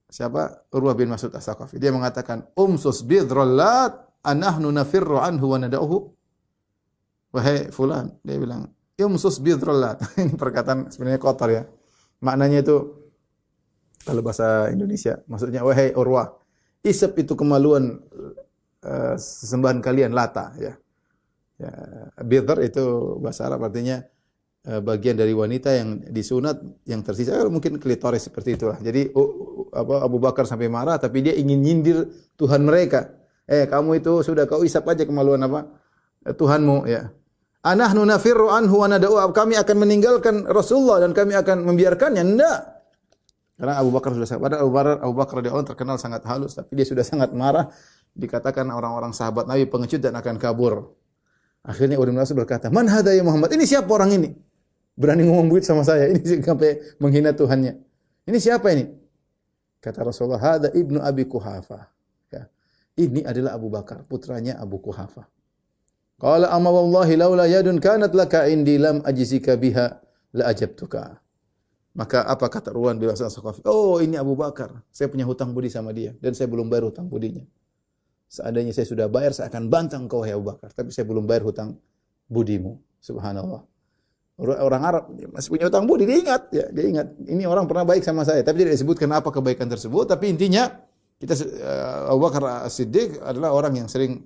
siapa? Urwah bin Mas'ud Ats-Tsaqafi. Dia mengatakan, "Umsus bidrallat anahnu nafirru anhu wa nada'uhu." Wahai fulan, dia bilang, "Umsus bidrallat." Ini perkataan sebenarnya kotor ya. Maknanya itu kalau bahasa Indonesia, maksudnya wahai Urwah, isep itu kemaluan sesembahan kalian Lata ya. Ya, bidr itu bahasa Arab artinya bagian dari wanita yang disunat yang tersisa, mungkin klitoris seperti itulah. Jadi Abu Bakar sampai marah, tapi dia ingin nyindir Tuhan mereka. Kamu itu sudah kau isap aja kemaluan apa Tuhanmu ya. Anahnu nafirru anhu wa nad'u, kami akan meninggalkan Rasulullah dan kami akan membiarkannya. Enggak. Karena Abu Bakar sudah sangat, padahal Abu Bakar radhiyallahu anhu terkenal sangat halus, tapi dia sudah sangat marah. Dikatakan orang-orang sahabat Nabi pengecut dan akan kabur. Akhirnya Urwah bin Mas'ud berkata, "Man hadha ya Muhammad?" Ini siapa orang ini? Berani ngomong begitu sama saya. Ini sampai menghina Tuhannya. Ini siapa ini? Kata Rasulullah, "Hadza ibnu Abi Quhafah." Ya. Ini adalah Abu Bakar, putranya Abu Quhafah. Qala amma wallahi laula yadun kanat laka indi lam ajzika biha la ajabtuka. Maka apa kata Urwah bin Mas'ud? "Oh, ini Abu Bakar. Saya punya hutang budi sama dia dan saya belum bayar hutang budinya. Seandainya saya sudah bayar, saya akan bantah engkau, wahai Abu Bakar. Tapi saya belum bayar hutang budimu." Subhanallah. Orang Arab masih punya hutang budi, dia ingat ya, dia ingat. Ini orang pernah baik sama saya, tapi tidak disebutkan apa kebaikan tersebut. Tapi intinya Abu Bakar As-Siddiq adalah orang yang sering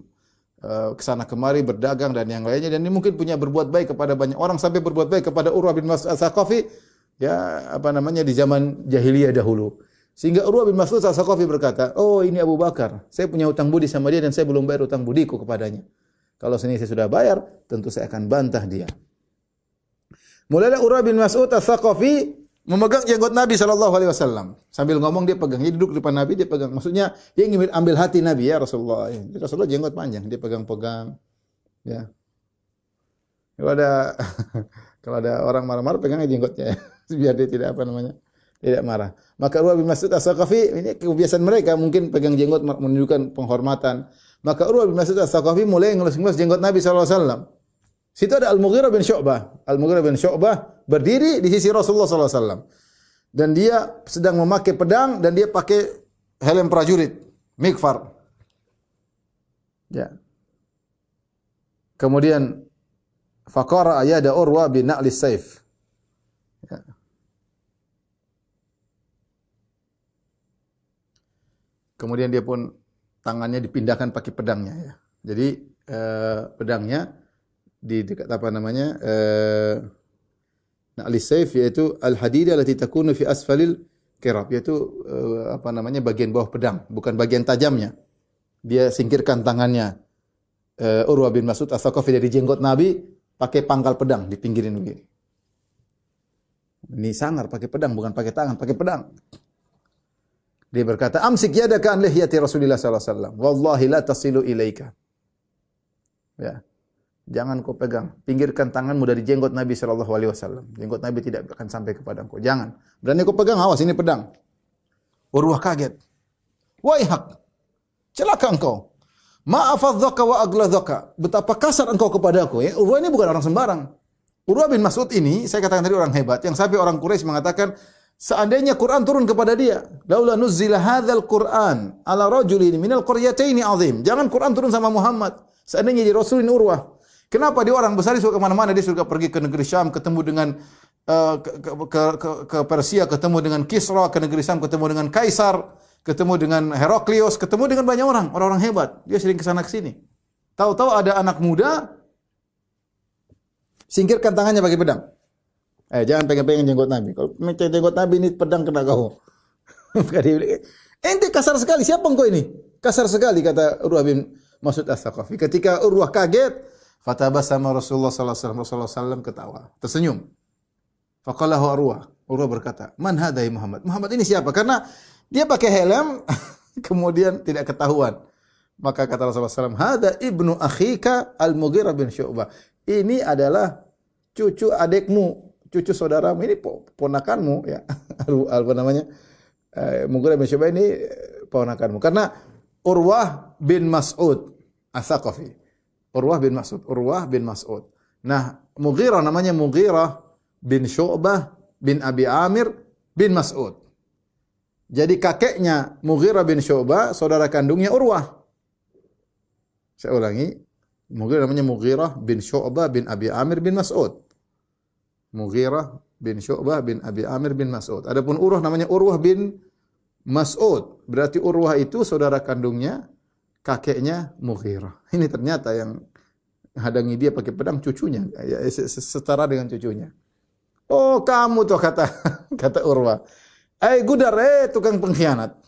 kesana kemari berdagang dan yang lainnya, dan ini mungkin punya berbuat baik kepada banyak orang, sampai berbuat baik kepada Urwah bin Mas'ud Ats-Tsaqafi ya di zaman jahiliyah dahulu. Sehingga Urwah bin Mas'ud Ats-Tsaqafi berkata, "Oh, ini Abu Bakar. Saya punya hutang budi sama dia dan saya belum bayar hutang budiku kepadanya. Kalau sini saya sudah bayar, tentu saya akan bantah dia." Mulailah Urwah bin Mas'ud Ats-Tsaqafi memegang jenggot Nabi SAW. Sambil ngomong dia pegang. Dia duduk di depan Nabi, dia pegang. Maksudnya dia ingin ambil hati Nabi, ya Rasulullah. Rasulullah jenggot panjang, dia pegang-pegang. Ya. Kalau ada orang marah-marah, pegangnya jenggotnya. Biar dia tidak tidak marah. Maka Urwah bin Mas'ud Ats-Tsaqafi, ini kebiasaan mereka, mungkin pegang jenggot menunjukkan penghormatan. Maka Urwah bin Mas'ud Ats-Tsaqafi mulai ngelus-ngelus jenggot Nabi SAW. Situ ada Al-Mughirah bin Syu'bah. Al-Mughirah bin Syu'bah berdiri di sisi Rasulullah SAW. Dan dia sedang memakai pedang dan dia pakai helm prajurit, mikfar. Ya. Kemudian faqara ayada Urwa bin na'lis saif. Ya. Kemudian dia pun tangannya dipindahkan pakai pedangnya ya. Jadi pedangnya di dekat apa namanya? Na'lis saif yaitu al-hadida allati takunu fi asfalil qirab, yaitu apa namanya? Bagian bawah pedang, bukan bagian tajamnya. Dia singkirkan tangannya Urwa bin Mas'ud As-Saqafi dari jenggot Nabi pakai pangkal pedang dipinggirin begini. Ini sangar pakai pedang, bukan pakai tangan, pakai pedang. Dia berkata, "Amsik yadaka an lihyati Rasulillah sallallahu alaihi wasallam. Wallahi la tasilu ilaika." Ya. Jangan kau pegang, pinggirkan tanganmu dari jenggot Nabi sallallahu alaihi wasallam. Jenggot Nabi tidak akan sampai kepada engkau. Jangan. Berani kau pegang, awas ini pedang. Urwah kaget. Waihak. Celaka engkau. Ma'afadzaka wa agladhaka. Betapa kasar engkau kepadaku ya. Urwah ini bukan orang sembarang. Urwah bin Mas'ud ini, saya katakan tadi orang hebat, yang sampai orang Quraisy mengatakan, seandainya Quran turun kepada dia, laula nuzzila hadzal Qur'an ala rajulin minal qaryataini azim. Jangan Quran turun sama Muhammad. Seandainya jadi Rasul ini Urwah. Kenapa dia orang besar, dia suka kemana-mana, dia suka pergi ke negeri Syam, ketemu dengan ke Persia, ketemu dengan Kisra, ke negeri Syam ketemu dengan Kaisar, ketemu dengan Heraklius, ketemu dengan banyak orang-orang hebat. Dia sering ke sana ke sini. Tahu-tahu ada anak muda, singkirkan tangannya pakai pedang. Jangan pegang-pegang jenggot Nabi. Kalau pegang jenggot Nabi ini pedang kena kau. Ente kasar sekali. Siapa engkau ini? Kasar sekali kata Urwah bin Mas'ud As-Saqafi. Ketika Urwah kaget, fatabassama Rasulullah sallallahu alaihi wasallam ketawa, tersenyum. Faqalahu Urwah. Urwah berkata, "Man hadai Muhammad?" Muhammad ini siapa? Karena dia pakai helm kemudian tidak ketahuan. Maka kata Rasulullah SAW, "Hada ibnu akhika Al-Mughirah bin Syu'bah." Ini adalah cucu adikmu, cucu saudaramu, ini ponakanmu ya. Apa namanya? Mughirah bin Syu'bah ini ponakanmu. Karena Urwah bin Mas'ud As-Saqafi. Urwah bin Mas'ud. Nah, Mughirah namanya Mughirah bin Syu'bah bin Abi Amir bin Mas'ud. Jadi kakeknya Mughirah bin Syu'bah, saudara kandungnya Urwah. Saya ulangi, Mughirah namanya Mughirah bin Syu'bah bin Abi Amir bin Mas'ud. Mughirah bin Syu'bah bin Abi Amir bin Mas'ud. Adapun Urwah namanya Urwah bin Mas'ud. Berarti Urwah itu saudara kandungnya kakeknya Mughirah. Ini ternyata yang hadangi dia pakai pedang cucunya, ya, setara dengan cucunya. Oh, kamu tuh kata Urwah. Gudar, tukang pengkhianat.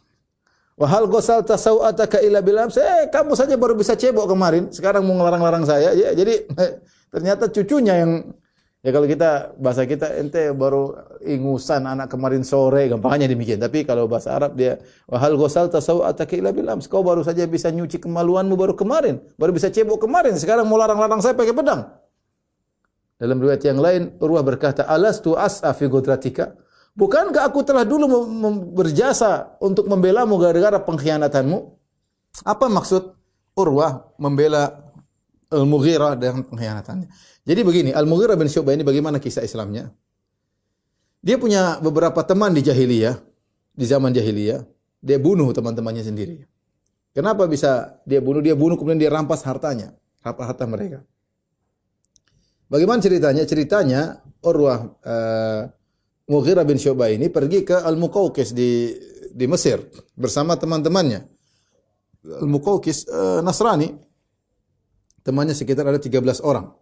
Wahal gosal tasawataka illa bilam. Kamu saja baru bisa cebok kemarin, sekarang mau ngelarang-larang saya. Ya, jadi ternyata cucunya yang, ya kalau kita bahasa kita, ente baru ingusan anak kemarin sore, gampangnya demikian. Tapi kalau bahasa Arab dia wahal gosal tasawataka illa bilam. Kau baru saja bisa nyuci kemaluanmu baru kemarin, baru bisa cebok kemarin, sekarang mau larang-larang saya pakai pedang. Dalam riwayat yang lain, Urwah berkata, "Alastu as'a fi gudratika?" Bukankah aku telah dulu berjasa untuk membelamu gara-gara pengkhianatanmu? Apa maksud Urwah membela Al-Mughirah dengan pengkhianatannya? Jadi begini, Al-Mughirah bin Syu'bah ini bagaimana kisah Islamnya? Dia punya beberapa teman di jahiliyah, di zaman jahiliyah, dia bunuh teman-temannya sendiri. Kenapa bisa dia bunuh? Dia bunuh kemudian dia rampas hartanya, harta mereka. Bagaimana ceritanya? Ceritanya Urwah Mughirah bin Syu'bah ini pergi ke Al-Muqawqis di Mesir bersama teman-temannya. Al-Muqawqis Nasrani. Temannya sekitar ada 13 orang.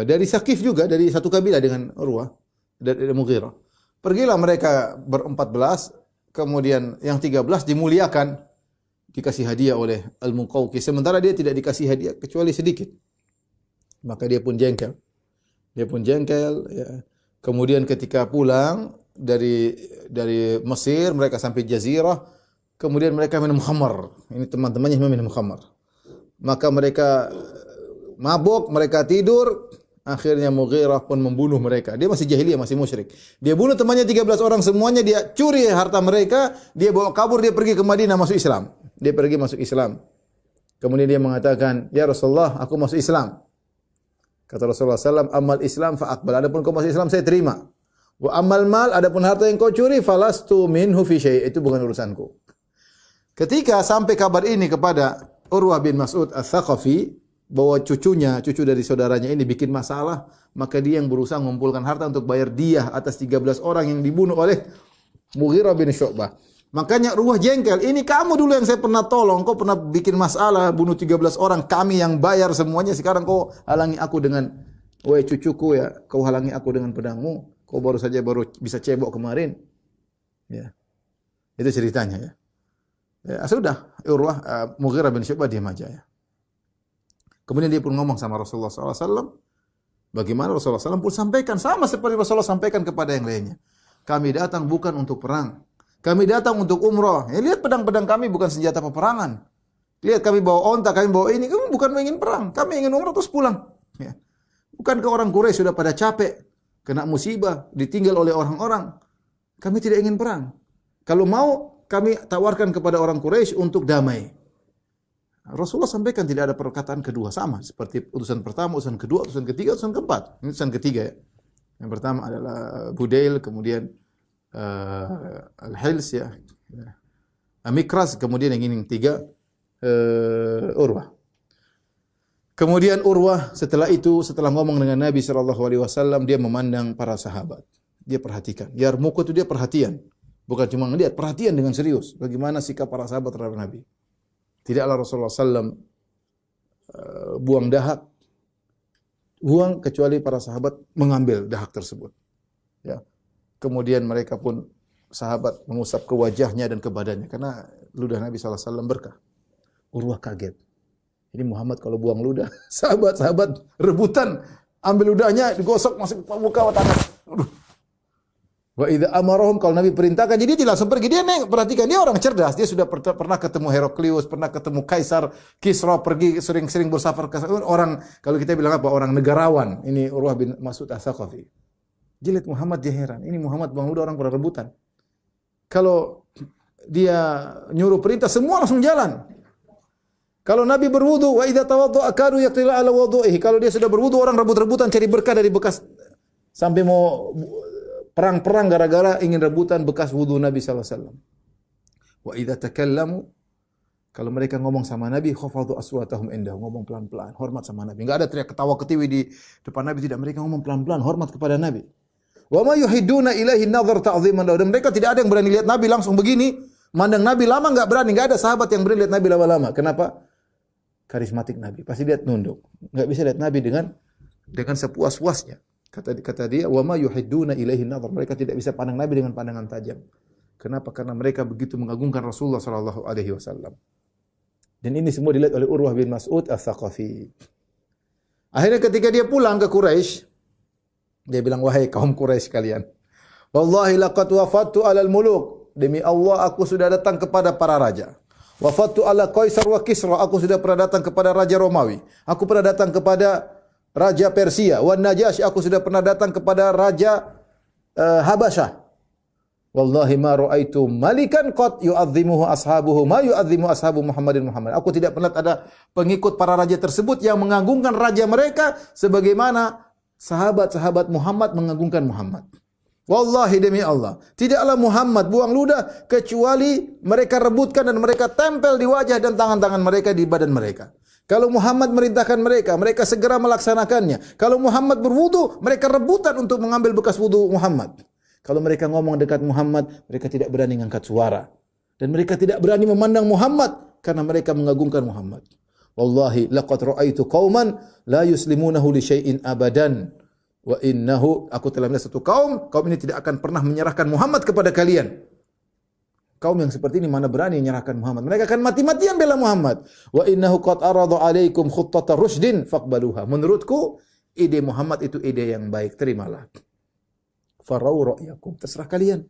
Dari Saqif juga, dari satu kabilah dengan Urwah, dari Mughirah. Pergilah mereka ber-14, kemudian yang 13 dimuliakan, dikasih hadiah oleh Al-Muqawqis. Sementara dia tidak dikasih hadiah kecuali sedikit. Maka dia pun jengkel. Ya. Kemudian ketika pulang dari Mesir, mereka sampai Jazirah, kemudian mereka minum khamar. Ini teman-temannya minum khamar. Maka mereka mabuk, mereka tidur, akhirnya Mughirah pun membunuh mereka. Dia masih jahiliyah, masih musyrik. Dia bunuh temannya 13 orang, semuanya dia curi harta mereka, dia bawa kabur, dia pergi ke Madinah masuk Islam. Dia pergi masuk Islam. Kemudian dia mengatakan, "Ya Rasulullah, aku masuk Islam." Kata Rasulullah SAW, "Amal Islam fa'aqbal." Adapun kau masuk Islam, saya terima. Wa amal mal, adapun harta yang kau curi, falastu minhu fi syai'. Itu bukan urusanku. Ketika sampai kabar ini kepada Urwah bin Mas'ud As-Saqafi, bahwa cucu dari saudaranya ini bikin masalah, maka dia yang berusaha mengumpulkan harta untuk bayar diyah atas 13 orang yang dibunuh oleh Mughirah bin Syu'bah. Makanya Urwah jengkel, ini kamu dulu yang saya pernah tolong, kau pernah bikin masalah, bunuh 13 orang, kami yang bayar semuanya, sekarang kau halangi aku dengan, woi cucuku ya, kau halangi aku dengan pedangmu, kau baru bisa cebok kemarin. Ya. Itu ceritanya ya. Ya sudah, Urwah Mughirah bin Syu'bah diam aja ya. Kemudian dia pun ngomong sama Rasulullah SAW. Bagaimana Rasulullah SAW pun sampaikan. Sama seperti Rasulullah sampaikan kepada yang lainnya. Kami datang bukan untuk perang. Kami datang untuk umrah. Ya, lihat pedang-pedang kami bukan senjata peperangan. Lihat kami bawa onta, kami bawa ini. Kami bukan ingin perang. Kami ingin umrah terus pulang. Ya. Bukankah orang Quraisy sudah pada capek. Kena musibah. Ditinggal oleh orang-orang. Kami tidak ingin perang. Kalau mau, kami tawarkan kepada orang Quraisy untuk damai. Rasulullah sampaikan tidak ada perkataan kedua, sama seperti utusan pertama, utusan kedua, utusan ketiga, utusan keempat. Ini utusan ketiga ya. Yang pertama adalah Budail, kemudian Al-Hils ya. Amikras, kemudian yang ini yang tiga Urwah. Kemudian Urwah setelah ngomong dengan Nabi SAW, dia memandang para sahabat. Dia perhatikan. Yarmuk itu dia perhatian. Bukan cuma ngelihat, perhatian dengan serius. Bagaimana sikap para sahabat terhadap Nabi. Tidaklah Rasulullah SAW buang dahak, kecuali para sahabat mengambil dahak tersebut. Ya. Kemudian mereka pun sahabat mengusap ke wajahnya dan ke badannya karena ludah Nabi SAW berkah. Urwah kaget. Ini Muhammad kalau buang ludah, sahabat-sahabat rebutan ambil ludahnya, digosok masuk muka tangan. Wa idza amarahum, kalau Nabi perintahkan, jadi dia langsung pergi. Dia perhatikan, dia orang cerdas. Dia sudah pernah ketemu Heraklius, pernah ketemu Kaisar Kisra, pergi sering-sering bersafar ke orang, kalau kita bilang apa? Orang negarawan. Ini Urwah bin Mas'ud As-Saqafi. Jilid Muhammad dia heran. Ini Muhammad bang udah orang pada rebutan. Kalau dia nyuruh perintah, semua langsung jalan. Kalau Nabi berwudu, wa idza tawadda'a kanu yaqtila ala wudu'ihi. Kalau dia sudah berwudu, orang rebut-rebutan cari berkah dari bekas sampai mau perang-perang gara-gara ingin rebutan bekas wudu Nabi SAW. Wa idza takallamu, kalau mereka ngomong sama Nabi, khafadhu aswatahum indahu, ngomong pelan-pelan, hormat sama Nabi. Enggak ada teriak ketawa ketiwi di depan Nabi, tidak, mereka ngomong pelan-pelan, hormat kepada Nabi. Wa ma yuhidduna ilaihi nadhar ta'ziman lahu. Dan mereka tidak ada yang berani lihat Nabi langsung begini, mandang Nabi lama enggak berani, enggak ada sahabat yang berani lihat Nabi lama-lama. Kenapa? Karismatik Nabi, pasti lihat nunduk. Enggak bisa lihat Nabi dengan sepuas-puasnya. Kata dia, wa ma yuhidduna ilaihi nadhar. Mereka tidak bisa pandang Nabi dengan pandangan tajam. Kenapa? Karena mereka begitu mengagungkan Rasulullah sallallahu alaihi wasallam. Dan ini semua dilihat oleh Urwah bin Mas'ud As-Saqafi. Akhirnya ketika dia pulang ke Quraisy, dia bilang, wahai kaum Quraisy kalian, wallahi laqad wafattu 'alal muluk. Demi Allah aku sudah datang kepada para raja. Wafattu 'ala Qaisar wa Kisra. Aku sudah pernah datang kepada raja Romawi. Aku pernah datang kepada Raja Persia, wan Najasyi, aku sudah pernah datang kepada Raja Habasyah. Wallahi ma ra'aitu malikan qad yu'azzimuhu ashabuhu ma yu'azzimu ashabu Muhammadin Muhammad. Aku tidak pernah ada pengikut para raja tersebut yang mengagungkan raja mereka sebagaimana sahabat-sahabat Muhammad mengagungkan Muhammad. Wallahi demi Allah, tidaklah Muhammad buang ludah kecuali mereka rebutkan dan mereka tempel di wajah dan tangan-tangan mereka di badan mereka. Kalau Muhammad merintahkan mereka segera melaksanakannya. Kalau Muhammad berwudu, mereka rebutan untuk mengambil bekas wudu Muhammad. Kalau mereka ngomong dekat Muhammad, mereka tidak berani mengangkat suara. Dan mereka tidak berani memandang Muhammad karena mereka mengagungkan Muhammad. Wallahi laqad ra'aitu qauman la yuslimunahu li syai'in abadan. Wa innahu, aku telah melihat satu kaum ini tidak akan pernah menyerahkan Muhammad kepada kalian. Kaum yang seperti ini mana berani menyerahkan Muhammad. Mereka akan mati-matian bela Muhammad. Wa innahu qad arada alaikum khuttata rusydin faqbaluha. Menurutku ide Muhammad itu ide yang baik, terimalah. Farau ra'yakum, terserah kalian.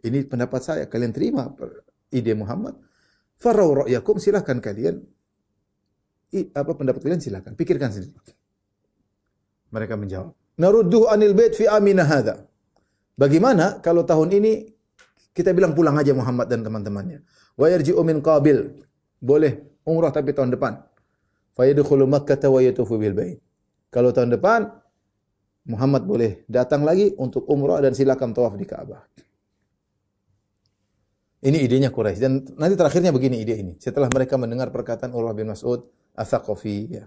Ini pendapat saya, kalian terima ide Muhammad. Farau ra'yakum, silakan kalian. Apa pendapat kalian, silakan. Pikirkan sendiri. Mereka menjawab, narudduhu anil bait fi amina hadza. Bagaimana kalau tahun ini kita bilang pulang aja Muhammad dan teman-temannya. Wa yarji'u min qabil. Boleh umrah tapi tahun depan. Fa yadkhulu Makkah wa yatufu bil bait. Kalau tahun depan Muhammad boleh datang lagi untuk umrah dan silakan tawaf di Ka'bah. Ini idenya Quraisy dan nanti terakhirnya begini ide ini. Setelah mereka mendengar perkataan Urwah bin Mas'ud As-Saqafi ya.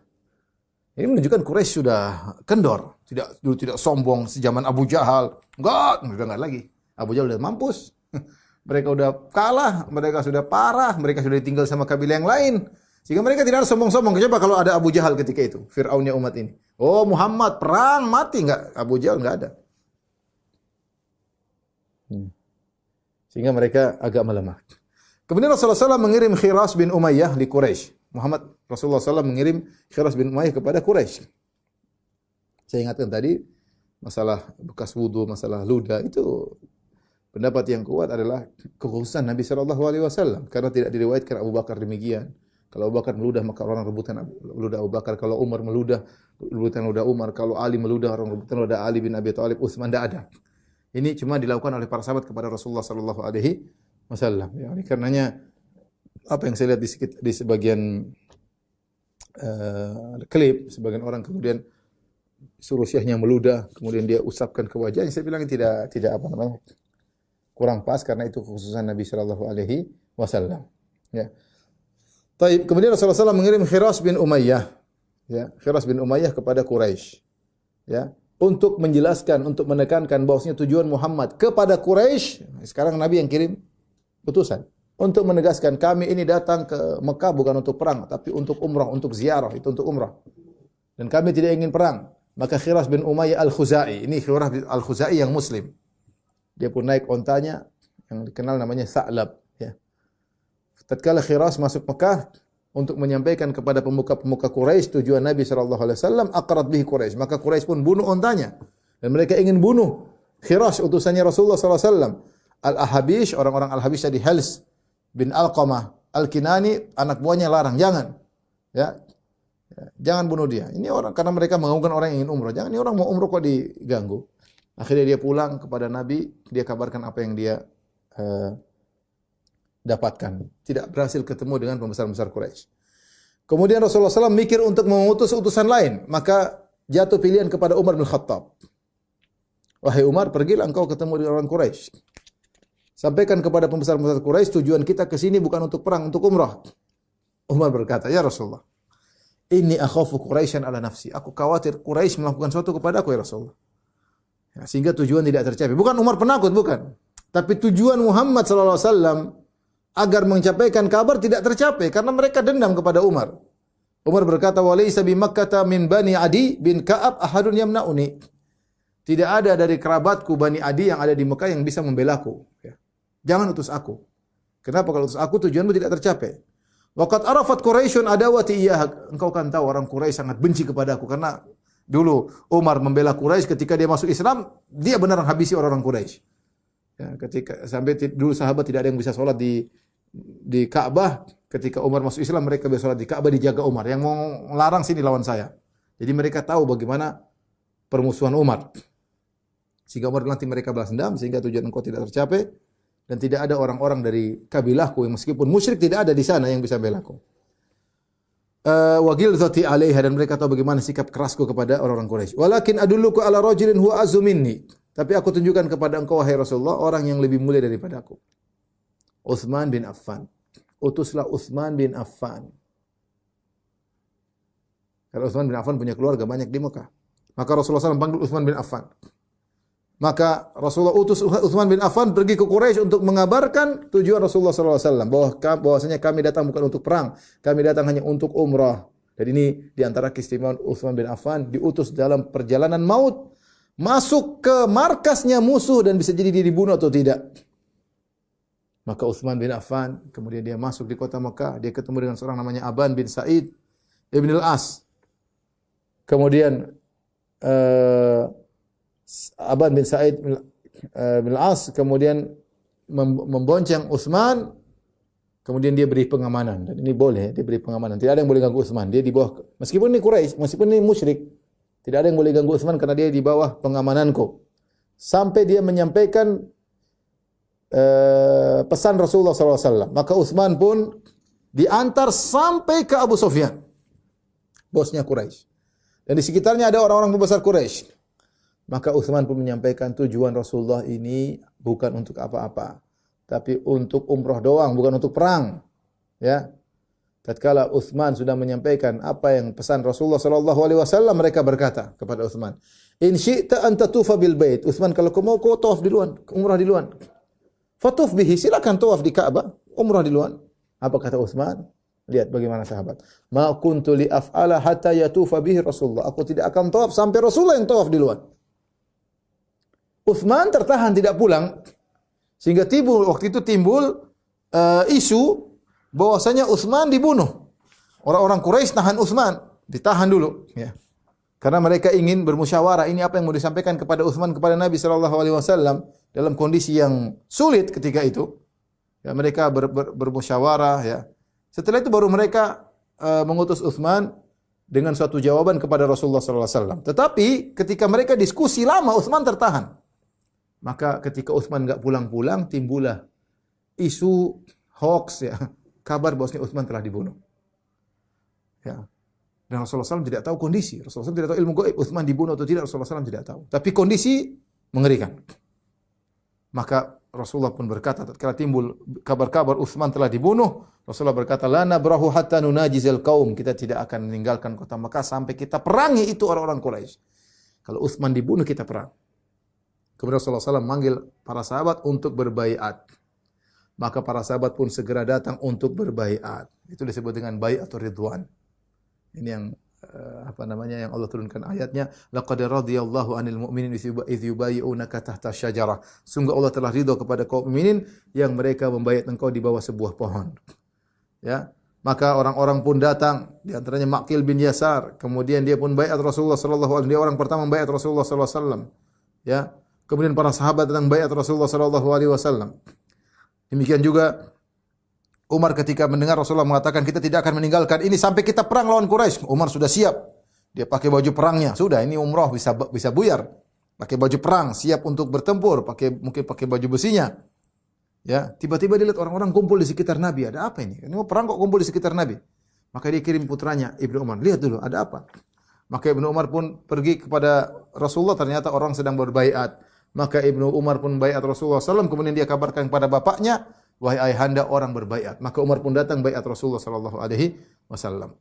Ini menunjukkan Quraisy sudah kendor, tidak sombong sejaman Abu Jahal. Enggak, udah enggak lagi. Abu Jahal udah mampus. Mereka udah kalah, mereka sudah parah, mereka sudah ditinggal sama kabilah yang lain. Sehingga mereka tidak ada sombong-sombong. Coba kalau ada Abu Jahal ketika itu, Fir'aunnya umat ini. Oh, Muhammad perang mati, enggak, Abu Jahal enggak ada. Sehingga mereka agak melemah. Kemudian Rasulullah SAW mengirim Khiras bin Umayyah di Quraisy. Rasulullah SAW mengirim Khiras bin Umayyah kepada Quraisy. Saya ingatkan tadi masalah bekas wudu, masalah ludah itu pendapat yang kuat adalah kekhususan Nabi SAW karena tidak diriwayatkan Abu Bakar demikian. Kalau Abu Bakar meludah maka orang rebutan ludah Abu Bakar. Kalau Umar meludah, rebutan ludah Umar. Kalau Ali meludah, orang rebutan ludah Ali bin Abi Thalib, Utsman, tidak ada. Ini cuma dilakukan oleh para sahabat kepada Rasulullah SAW. Ya, ini karenanya apa yang saya lihat di sebagian klip, sebagian orang kemudian suruh syekhnya meludah, kemudian dia usapkan ke wajahnya. Saya bilang tidak apa namanya, kurang pas karena itu kekhususan Nabi SAW. Ya. Kemudian Rasulullah SAW mengirim Khiras bin Umayyah, ya, Khiras bin Umayyah kepada Quraisy, ya, untuk menjelaskan, untuk menekankan bahwasanya tujuan Muhammad kepada Quraisy. Sekarang Nabi yang kirim utusan untuk menegaskan kami ini datang ke Mekah bukan untuk perang, tapi untuk umrah, untuk ziarah, itu untuk umrah. Dan kami tidak ingin perang. Maka Khiras bin Umayyah Al-Khuzai, ini Khiras Al-Khuzai yang muslim. Dia pun naik ontanya yang dikenal namanya Sa'lab, ya. Tatkala Khiras masuk Mekah untuk menyampaikan kepada pemuka-pemuka Quraisy tujuan Nabi SAW, aqrat bihi Quraisy. Maka Quraisy pun bunuh ontanya. Dan mereka ingin bunuh Khiras, utusannya Rasulullah SAW. Al-Ahabish, orang-orang Al-Habish tadi, Hals bin Alqamah Al-Kinani, anak buahnya larang, jangan. Ya. Jangan bunuh dia. Ini orang, karena mereka mengganggukan orang yang ingin umroh. Jangan, ini orang mau umroh kok diganggu. Akhirnya dia pulang kepada Nabi, dia kabarkan apa yang dia dapatkan. Tidak berhasil ketemu dengan pembesar-pembesar Quraisy. Kemudian Rasulullah SAW mikir untuk mengutus utusan lain. Maka jatuh pilihan kepada Umar bin Khattab. Wahai Umar, pergilah engkau ketemu dengan orang Quraisy. Sampaikan kepada pembesar-pembesar Quraisy, tujuan kita ke sini bukan untuk perang, untuk umrah. Umar berkata, ya Rasulullah, inni akhafu Quraisyan ala nafsi. Aku khawatir Quraisy melakukan sesuatu kepada aku, ya Rasulullah. Ya, sehingga tujuan tidak tercapai. Bukan Umar penakut, bukan. Tapi tujuan Muhammad SAW agar mencapaikan kabar tidak tercapai karena mereka dendam kepada Umar. Umar berkata, "Walaysa bi Makkah min Bani Adi bin Ka'ab ahadun yamna'uni." Tidak ada dari kerabatku Bani Adi yang ada di Mekah yang bisa membelaku. Ya. Jangan utus aku. Kenapa kalau utus aku tujuanmu tidak tercapai? Waqad arafat Quraisyun adawati iyyah. Engkau kan tahu orang Quraisy sangat benci kepadaku karena dulu Umar membela Quraisy ketika dia masuk Islam, dia benar habisi orang-orang Quraisy. Ya, ketika sampai dulu sahabat tidak ada yang bisa sholat di Ka'bah, ketika Umar masuk Islam mereka bisa sholat di Ka'bah, dijaga Umar. Yang mau melarang sini lawan saya. Jadi mereka tahu bagaimana permusuhan Umar. Sehingga Umar nanti mereka balas dendam sehingga tujuan engkau tidak tercapai dan tidak ada orang-orang dari kabilahku yang meskipun musyrik tidak ada di sana yang bisa belaku. Wa ghilzati 'alaiha, dan mereka tahu bagaimana sikap kerasku kepada orang-orang Quraisy. Walakin adulluka ala rajulin huwa azzu minni. Tapi aku tunjukkan kepada engkau wahai Rasulullah orang yang lebih mulia daripada aku. Utsman bin Affan. Utuslah Utsman bin Affan. Karena Utsman bin Affan punya keluarga banyak di Mekah. Maka Rasulullah SAW panggil Utsman bin Affan. Maka Rasulullah utus Utsman bin Affan pergi ke Quraisy untuk mengabarkan tujuan Rasulullah SAW. Bahwasanya kami datang bukan untuk perang. Kami datang hanya untuk umrah. Dan ini diantara keistimewaan Utsman bin Affan. Diutus dalam perjalanan maut. Masuk ke markasnya musuh dan bisa jadi dia dibunuh atau tidak. Maka Utsman bin Affan, kemudian dia masuk di kota Mekah. Dia ketemu dengan seorang namanya Aban bin Sa'id Ibn al-As. Kemudian Aban bin Sa'id bin al-As kemudian membonceng Utsman, kemudian dia beri pengamanan. Dan ini boleh, dia beri pengamanan. Tidak ada yang boleh ganggu Utsman. Dia di bawah, meskipun ini Quraisy, meskipun ini musyrik, tidak ada yang boleh ganggu Utsman karena dia di bawah pengamananku. Sampai dia menyampaikan pesan Rasulullah SAW. Maka Utsman pun diantar sampai ke Abu Sufyan, bosnya Quraisy. Dan di sekitarnya ada orang-orang pembesar Quraisy. Maka Utsman pun menyampaikan tujuan Rasulullah ini bukan untuk apa-apa, tapi untuk umrah doang, bukan untuk perang. Ya. tatkala Utsman sudah menyampaikan apa yang pesan Rasulullah sallallahu alaihi wasallam, mereka berkata kepada Utsman, "In syi'ta an tatufa bil bait." Utsman, kalau kau mau kau tawaf duluan, umrah duluan. Fatuf bihi, silakan tawaf di Ka'bah, umrah duluan. Apa kata Utsman? Lihat bagaimana sahabat. Ma kuntu li af'ala hatta yatufa bihi Rasulullah. Aku tidak akan tawaf sampai Rasulullah yang tawaf duluan. Utsman tertahan tidak pulang sehingga waktu itu timbul isu bahwasanya Utsman dibunuh. Orang-orang Quraisy tahan Utsman, ditahan dulu ya. Karena mereka ingin bermusyawarah, ini apa yang mau disampaikan kepada Utsman kepada Nabi sallallahu alaihi wasallam dalam kondisi yang sulit ketika itu. Ya, mereka bermusyawarah ya. Setelah itu baru mereka mengutus Utsman dengan suatu jawaban kepada Rasulullah sallallahu alaihi wasallam. Tetapi ketika mereka diskusi lama, Utsman tertahan. Maka ketika Utsman enggak pulang-pulang, timbullah isu hoax ya, kabar bahwasanya Utsman telah dibunuh. Ya. Dan Rasulullah SAW tidak tahu kondisi. Rasulullah SAW tidak tahu ilmu gaib, Utsman dibunuh atau tidak, Rasulullah SAW tidak tahu. Tapi kondisi mengerikan. Maka Rasulullah pun berkata, tatkala timbul kabar-kabar Utsman telah dibunuh, Rasulullah berkata, "La nabrahu hatta nunajizal qaum." Kita tidak akan meninggalkan kota Mekah sampai kita perangi itu orang-orang Quraisy. Kalau Utsman dibunuh, kita perang. Kemudian Rasulullah SAW manggil para sahabat untuk berbaiat. Maka para sahabat pun segera datang untuk berbaiat. Itu disebut dengan bai'atur ridwan. Ini yang yang Allah turunkan ayatnya, laqad radhiyallahu 'anil mu'minin idz yubayyi'unaka tahta syajarah. Sungguh Allah telah ridha kepada kaum mukminin yang mereka membaiat engkau di bawah sebuah pohon. Ya, maka orang-orang pun datang, di antaranya Maqil bin Yasar, kemudian dia pun baiat Rasulullah sallallahu alaihi wasallam, dia orang pertama baiat Rasulullah sallallahu alaihi wasallam. Ya, kemudian para sahabat datang baiat Rasulullah sallallahu alaihi wasallam. Demikian juga Umar ketika mendengar Rasulullah mengatakan kita tidak akan meninggalkan ini sampai kita perang lawan Quraisy. Umar sudah siap. Dia pakai baju perangnya. Sudah, ini umrah bisa buyar. Pakai baju perang, siap untuk bertempur, mungkin pakai baju besinya. Ya, tiba-tiba dia lihat orang-orang kumpul di sekitar Nabi. Ada apa ini? Ini mau perang kok kumpul di sekitar Nabi. Maka dia kirim putranya Ibnu Umar, lihat dulu ada apa. Maka Ibnu Umar pun pergi kepada Rasulullah, ternyata orang sedang berbaiat. Maka Ibnu Umar pun baiat Rasulullah SAW, kemudian dia kabarkan kepada bapaknya, wahai ayahanda orang berbaiat. Maka Umar pun datang baiat Rasulullah sallallahu alaihi wasallam.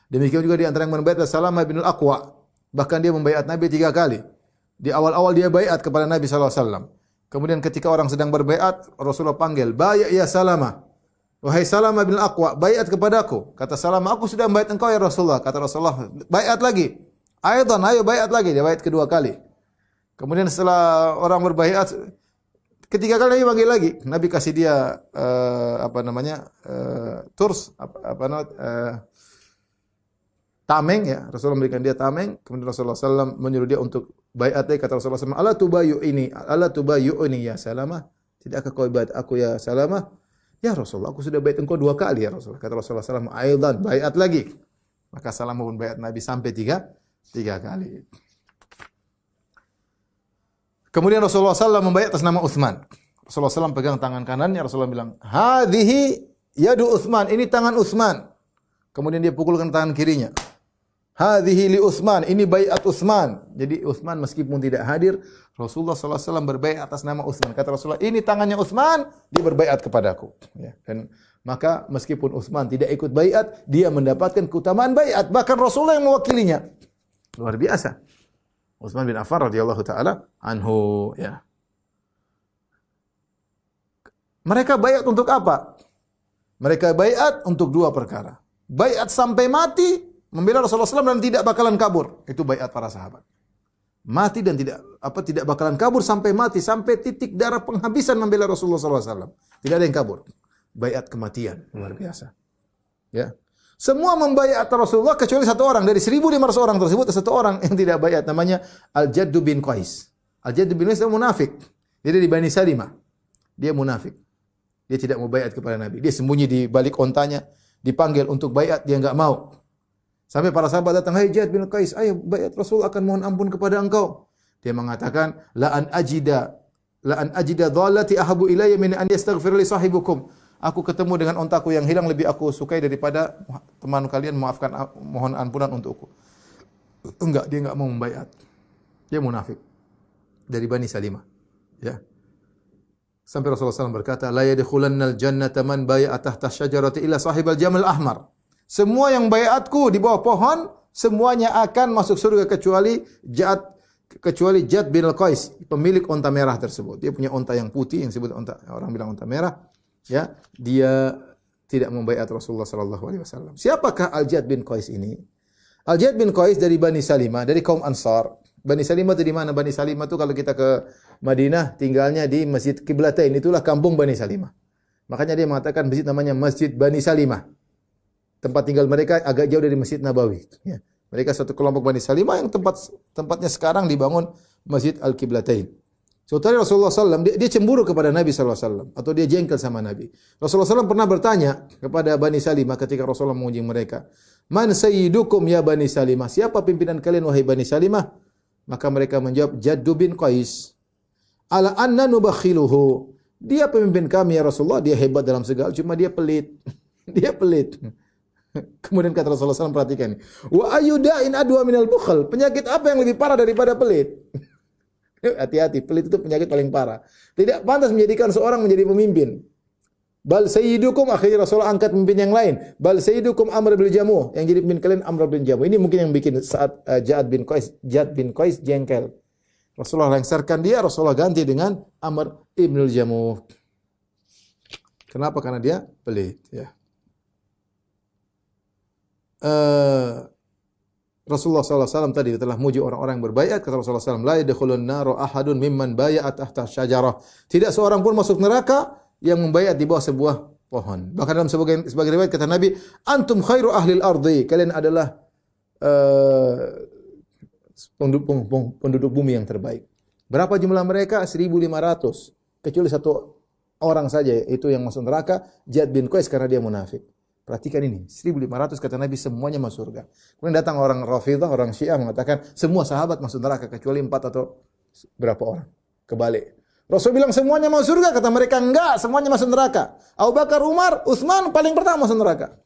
Demikian juga di antara yang membaiat Salamah bin Al-Aqwa. Bahkan dia membaiat Nabi 3 kali. Di awal-awal dia baiat kepada Nabi sallallahu alaihi wasallam. Kemudian ketika orang sedang berbaiat, Rasulullah panggil, "Baiat ya Salamah." Wahai Salamah bin Al-Aqwa, baiat kepadaku. Kata Salamah, "Aku sudah baiat engkau ya Rasulullah." Kata Rasulullah, "Baiat lagi." "Aidan, ayo baiat lagi." Dia baiat kedua kali. Kemudian setelah orang berbaiat, ketiga kali Nabi panggil lagi. Nabi kasih dia tameng ya. Rasulullah memberikan dia tameng. Kemudian Rasulullah SAW menyuruh dia untuk baiat lagi. Kata Rasulullah SAW, "Ala tubayyu'ini ya Salamah." Tidakkah kau baiat aku ya Salamah? "Ya Rasulullah, aku sudah baiat engkau 2 kali ya Rasulullah." Kata Rasulullah SAW, "Aidan, baiat lagi." Maka Salamah pun baiat Nabi sampai tiga kali. Kemudian Rasulullah SAW membaiat atas nama Utsman. Rasulullah SAW pegang tangan kanannya, Rasulullah bilang, "Hadhihi yadu Utsman." Ini tangan Utsman. Kemudian dia pukulkan tangan kirinya. "Hadhihi li Utsman." Ini baiat Utsman. Jadi Utsman meskipun tidak hadir, Rasulullah SAW berbaiat atas nama Utsman. Kata Rasulullah, "Ini tangannya Utsman, dia berbaiat kepadaku." Ya, dan maka meskipun Utsman tidak ikut baiat, dia mendapatkan keutamaan baiat. Bahkan Rasulullah yang mewakilinya. Luar biasa. Utsman bin Affan radhiyallahu taala anhu ya. Mereka baiat untuk apa? Mereka baiat untuk 2 perkara. Baiat sampai mati membela Rasulullah SAW dan tidak bakalan kabur. Itu baiat para sahabat. Mati dan tidak bakalan kabur sampai mati, sampai titik darah penghabisan membela Rasulullah SAW. Tidak ada yang kabur. Baiat kematian, luar biasa. Ya. Semua membaiat Rasulullah kecuali 1 orang. Dari 1.500 orang tersebut, 1 orang yang tidak baiat, namanya Al-Jadd bin Qais. Al-Jadd bin Qais itu munafik. Dia di Bani Salimah. Dia munafik. Dia tidak mau baiat kepada Nabi. Dia sembunyi di balik ontanya, dipanggil untuk baiat, dia enggak mau. Sampai para sahabat datang, "Hai Jadd bin Qais, ayo baiat Rasul akan mohon ampun kepada engkau." Dia mengatakan, la an ajida dhallati ahabu ilayya min an yastaghfir li sahibukum." Aku ketemu dengan ontaku yang hilang lebih aku sukai daripada teman kalian mohon ampunan untukku. Enggak, dia enggak mau membaiat. Dia munafik. Dari Bani Salimah. Ya. Sampai Rasulullah SAW berkata, "La yadkhulannal jannata man bai'a tahta syajarati illa sahibal jamal ahmar." Semua yang baiatku di bawah pohon semuanya akan masuk surga kecuali Jad bin Al-Qais, pemilik onta merah tersebut. Dia punya onta yang putih yang disebut onta, orang bilang onta merah. Ya, dia tidak membaiat Rasulullah sallallahu alaihi wasallam. Siapakah Al-Jad bin Qais ini? Al-Jad bin Qais dari Bani Salimah, dari kaum Ansar. Bani Salimah itu di mana? Bani Salimah itu kalau kita ke Madinah tinggalnya di Masjid Qiblatain, itulah kampung Bani Salimah. Makanya dia mengatakan masjid namanya Masjid Bani Salimah. Tempat tinggal mereka agak jauh dari Masjid Nabawi. Ya. Mereka satu kelompok Bani Salimah yang tempatnya sekarang dibangun Masjid Al-Qiblatain. Saudara Rasulullah SAW, dia cemburu kepada Nabi SAW, atau dia jengkel sama Nabi. Rasulullah SAW pernah bertanya kepada Bani Salimah ketika Rasulullah menguji mereka, Man sayyidukum ya Bani Salimah? Siapa pimpinan kalian wahai Bani Salimah? Maka mereka menjawab, Jaddu bin Qais. Ala anna nubakhiluhu. Dia pemimpin kami ya Rasulullah, dia hebat dalam segala, cuma dia pelit. Dia pelit. Kemudian kata Rasulullah SAW, perhatikan. Wa ayyuda'in adwa minal bukhal. Penyakit apa yang lebih parah daripada pelit? Hati-hati, pelit itu penyakit paling parah. Tidak pantas menjadikan seorang menjadi pemimpin. Bal sayyidukum, akhirnya Rasulullah angkat pemimpin yang lain. Bal sayyidukum Amr bin Jamuh, yang jadi pemimpin kalian Amr bin Jamuh. Ini mungkin yang bikin saat Jad bin Qais jengkel. Rasulullah lengsarkan dia, Rasulullah ganti dengan Amr ibn Jamuh. Kenapa? Karena dia pelit. Ya. Rasulullah SAW tadi telah muji orang-orang yang berbaiat. Kata Rasulullah SAW, La yadkhulun naru ahadun mimman bayat tahta syajarah. Tidak seorang pun masuk neraka yang membaiat di bawah sebuah pohon. Bahkan dalam sebagai riwayat kata Nabi, Antum khairu ahlil ardi. Kalian adalah penduduk bumi yang terbaik. Berapa jumlah mereka? 1.500. Kecuali satu orang saja, itu yang masuk neraka, Jad bin Qais, karena dia munafik. Perhatikan ini, 1.500 kata Nabi semuanya masuk surga. Kemudian datang orang Rafidah, orang Syiah mengatakan semua sahabat masuk neraka kecuali 4 atau berapa orang. Kebalik. Rasul bilang semuanya masuk surga, kata mereka enggak, semuanya masuk neraka. Abu Bakar, Umar, Utsman paling pertama masuk neraka.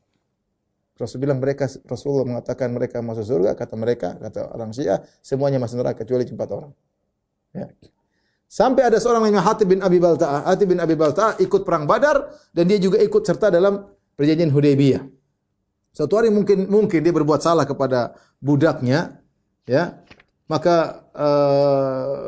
Rasulullah mengatakan mereka masuk surga, kata mereka, kata orang Syiah, semuanya masuk neraka kecuali 4 orang. Ya. Sampai ada seorang namanya Hatib bin Abi Balta'ah. Hatib bin Abi Balta'ah ikut perang Badar dan dia juga ikut serta dalam perjanjian Hudaybiyah. Suatu hari mungkin dia berbuat salah kepada budaknya, ya. Maka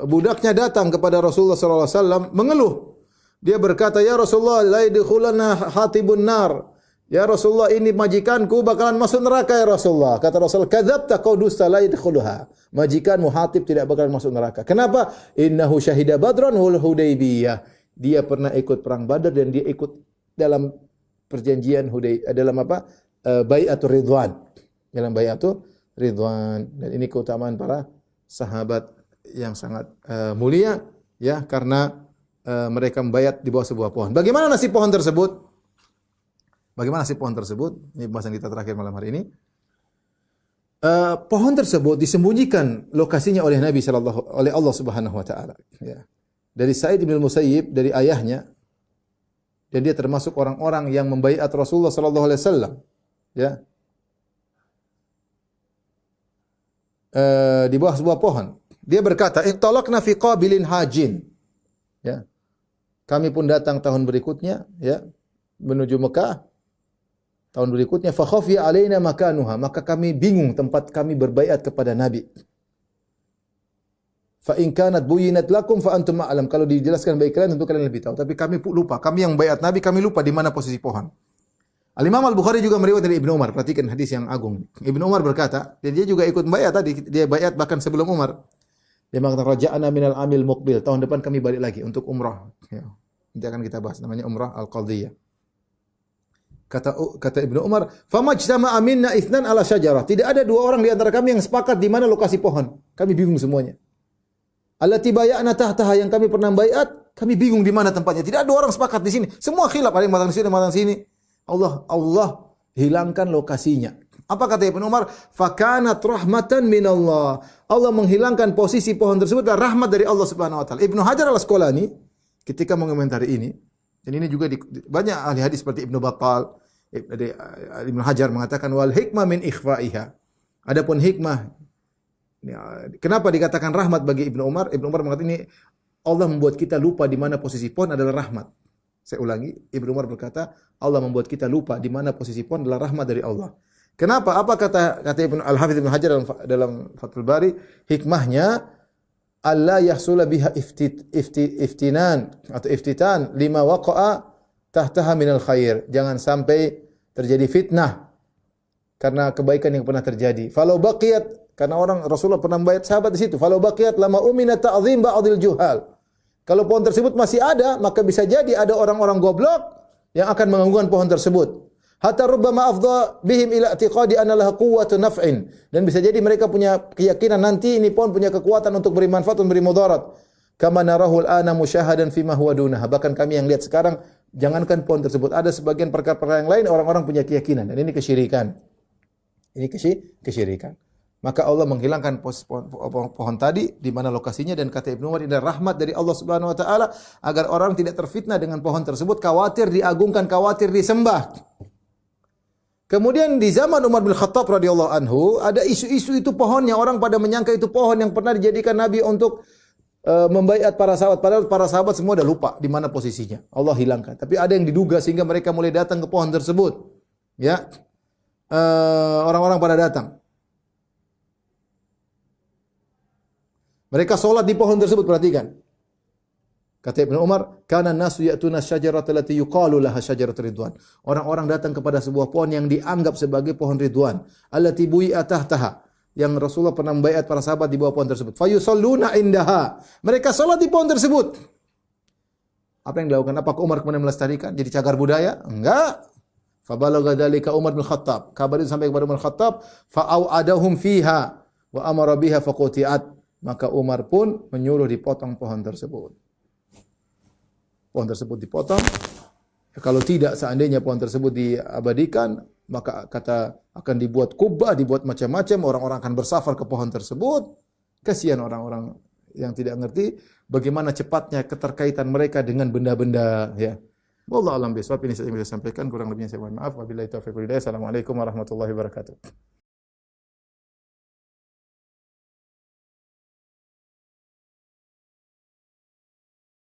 budaknya datang kepada Rasulullah SAW mengeluh. Dia berkata, Ya Rasulullah, la yadkhulana hatibun nar. Ya Rasulullah, ini majikanku bakalan masuk neraka ya Rasulullah. Kata Rasul, kadzabta, kau dusta, la yadkhuluha. Majikanmu Hatib tidak bakalan masuk neraka. Kenapa? Innahu syahida Badran wal Hudaybiyah. Dia pernah ikut perang Badar dan dia ikut dalam perjanjian dalam apa? Bai'atur Ridwan. Dalam Bai'atur Ridwan. Dan ini keutamaan para sahabat yang sangat mulia, ya, karena mereka membaiat di bawah sebuah pohon. Bagaimana nasib pohon tersebut? Ini pembahasan kita terakhir malam hari ini. Pohon tersebut disembunyikan lokasinya oleh Nabi oleh Allah Subhanahu wa taala, ya. Dari Sa'id bin Musayyib, dari ayahnya, dan dia termasuk orang-orang yang membaiat Rasulullah sallallahu alaihi wasallam, ya. Di bawah sebuah pohon. Dia berkata, "Intalaqna fi qabilin hajin." Ya. Kami pun datang tahun berikutnya, ya, menuju Mekah. Tahun berikutnya, fa khafiya alaina makanuha, maka kami bingung tempat kami berbaiat kepada Nabi. Fa in kanat buyinat lakum fa antum a'lam. Kalau dijelaskan bagi kalian tentu kalian lebih tahu, tapi kami lupa. Kami yang baiat Nabi, kami lupa di mana posisi pohon. Al-Imam Al-Bukhari juga meriwayatkan dari Ibnu Umar. Perhatikan hadis yang agung. Ibnu Umar berkata, dan dia juga ikut baiat tadi, dia baiat bahkan sebelum Umar. Dia mengatakan, raja'ana minal amil muqbil. Tahun depan kami balik lagi untuk umrah. Ya. Nanti akan kita bahas, namanya umrah al-qadhiyah. Kata Ibnu Umar, famajtama'a minna itsnan ala syajarah. Tidak ada dua orang di antara kami yang sepakat di mana lokasi pohon. Kami bingung semuanya. Allati bay'ana tahtaha, yang kami pernah baiat, kami bingung di mana tempatnya. Tidak ada dua orang sepakat di sini. Semua khilaf, ada yang mengatakan sini, mengatakan sini. Allah hilangkan lokasinya. Apa kata Ibnu Umar? Fakanat rahmatan minallah. Allah menghilangkan posisi pohon tersebut dan rahmat dari Allah Subhanahu wa taala. Ibnu Hajar Al-Asqalani ketika mengomentari ini, dan ini juga banyak ahli hadis seperti Ibnu Battal, Ibnu Hajar mengatakan wal hikmah min ikhfaiha. Adapun hikmah, kenapa dikatakan rahmat bagi Ibnu Umar? Ibnu Umar mengatakan ini Allah membuat kita lupa di mana posisi pohon adalah rahmat. Saya ulangi, Ibnu Umar berkata, Allah membuat kita lupa di mana posisi pohon adalah rahmat dari Allah. Kenapa? Apa kata Ibnu Al-Hafidz Ibnu Hajar dalam Fathul Bari? Hikmahnya alla yahsula biha iftinan atau iftitan lima waqa'a tahtaha minal khair. Jangan sampai terjadi fitnah karena kebaikan yang pernah terjadi. Falau baqiyat, karena Rasulullah pernah membayat sahabat di situ. Falau baqiyat lama umina ta'zim ba'dil juhal. Kalau pohon tersebut masih ada, maka bisa jadi ada orang-orang goblok yang akan mengganggukan pohon tersebut. Hatta rubbama afdha bihim ila i'tiqadi anna laha quwwatun naf'in. Dan bisa jadi mereka punya keyakinan nanti ini pohon punya kekuatan untuk beri manfaat, memberi mudarat. Kama narahu al-ana musyahadan fima huwa dunaha. Bahkan kami yang lihat sekarang, jangankan pohon tersebut, ada sebagian perkara-perkara yang lain orang-orang punya keyakinan, dan ini kesyirikan. Ini kesyirikan. Maka Allah menghilangkan pohon tadi di mana lokasinya, dan kata Ibnu Umar ini adalah rahmat dari Allah Subhanahu wa taala agar orang tidak terfitnah dengan pohon tersebut, khawatir diagungkan, khawatir disembah. Kemudian di zaman Umar bin Khattab radhiyallahu anhu ada isu-isu itu pohonnya, orang pada menyangka itu pohon yang pernah dijadikan Nabi untuk membaiat para sahabat, padahal para sahabat semua udah lupa di mana posisinya. Allah hilangkan. Tapi ada yang diduga sehingga mereka mulai datang ke pohon tersebut. Ya. Orang-orang pada datang. Mereka sholat di pohon tersebut, perhatikan. Kata Ibnu Umar, kana nasu ya'tuna syajarata allati yuqalu laha syajaratur ridwan. Orang-orang datang kepada sebuah pohon yang dianggap sebagai pohon ridwan, allati bui'a tahtaha, yang Rasulullah pernah membaiat para sahabat di bawah pohon tersebut. Fayusalluna indaha. Mereka sholat di pohon tersebut. Apa yang dilakukan? Apakah Umar kemudian melestarikan jadi cagar budaya? Enggak. Fabalagha dzalika Umar bin Khattab. Kabar itu sampai kepada Umar bin Khattab, fa'au'adahum fiha wa amara biha faquti'at. Maka Umar pun menyuruh dipotong pohon tersebut. Pohon tersebut dipotong. Kalau tidak, seandainya pohon tersebut diabadikan, maka kata akan dibuat kubah, dibuat macam-macam, orang-orang akan bersafar ke pohon tersebut. Kasihan orang-orang yang tidak ngerti bagaimana cepatnya keterkaitan mereka dengan benda-benda, ya. Wallahu a'lam bishawab. Ini saya bisa sampaikan, kurang lebihnya saya mohon maaf. Wabillahi taufiq wal hidayah. Assalamualaikum warahmatullahi wabarakatuh.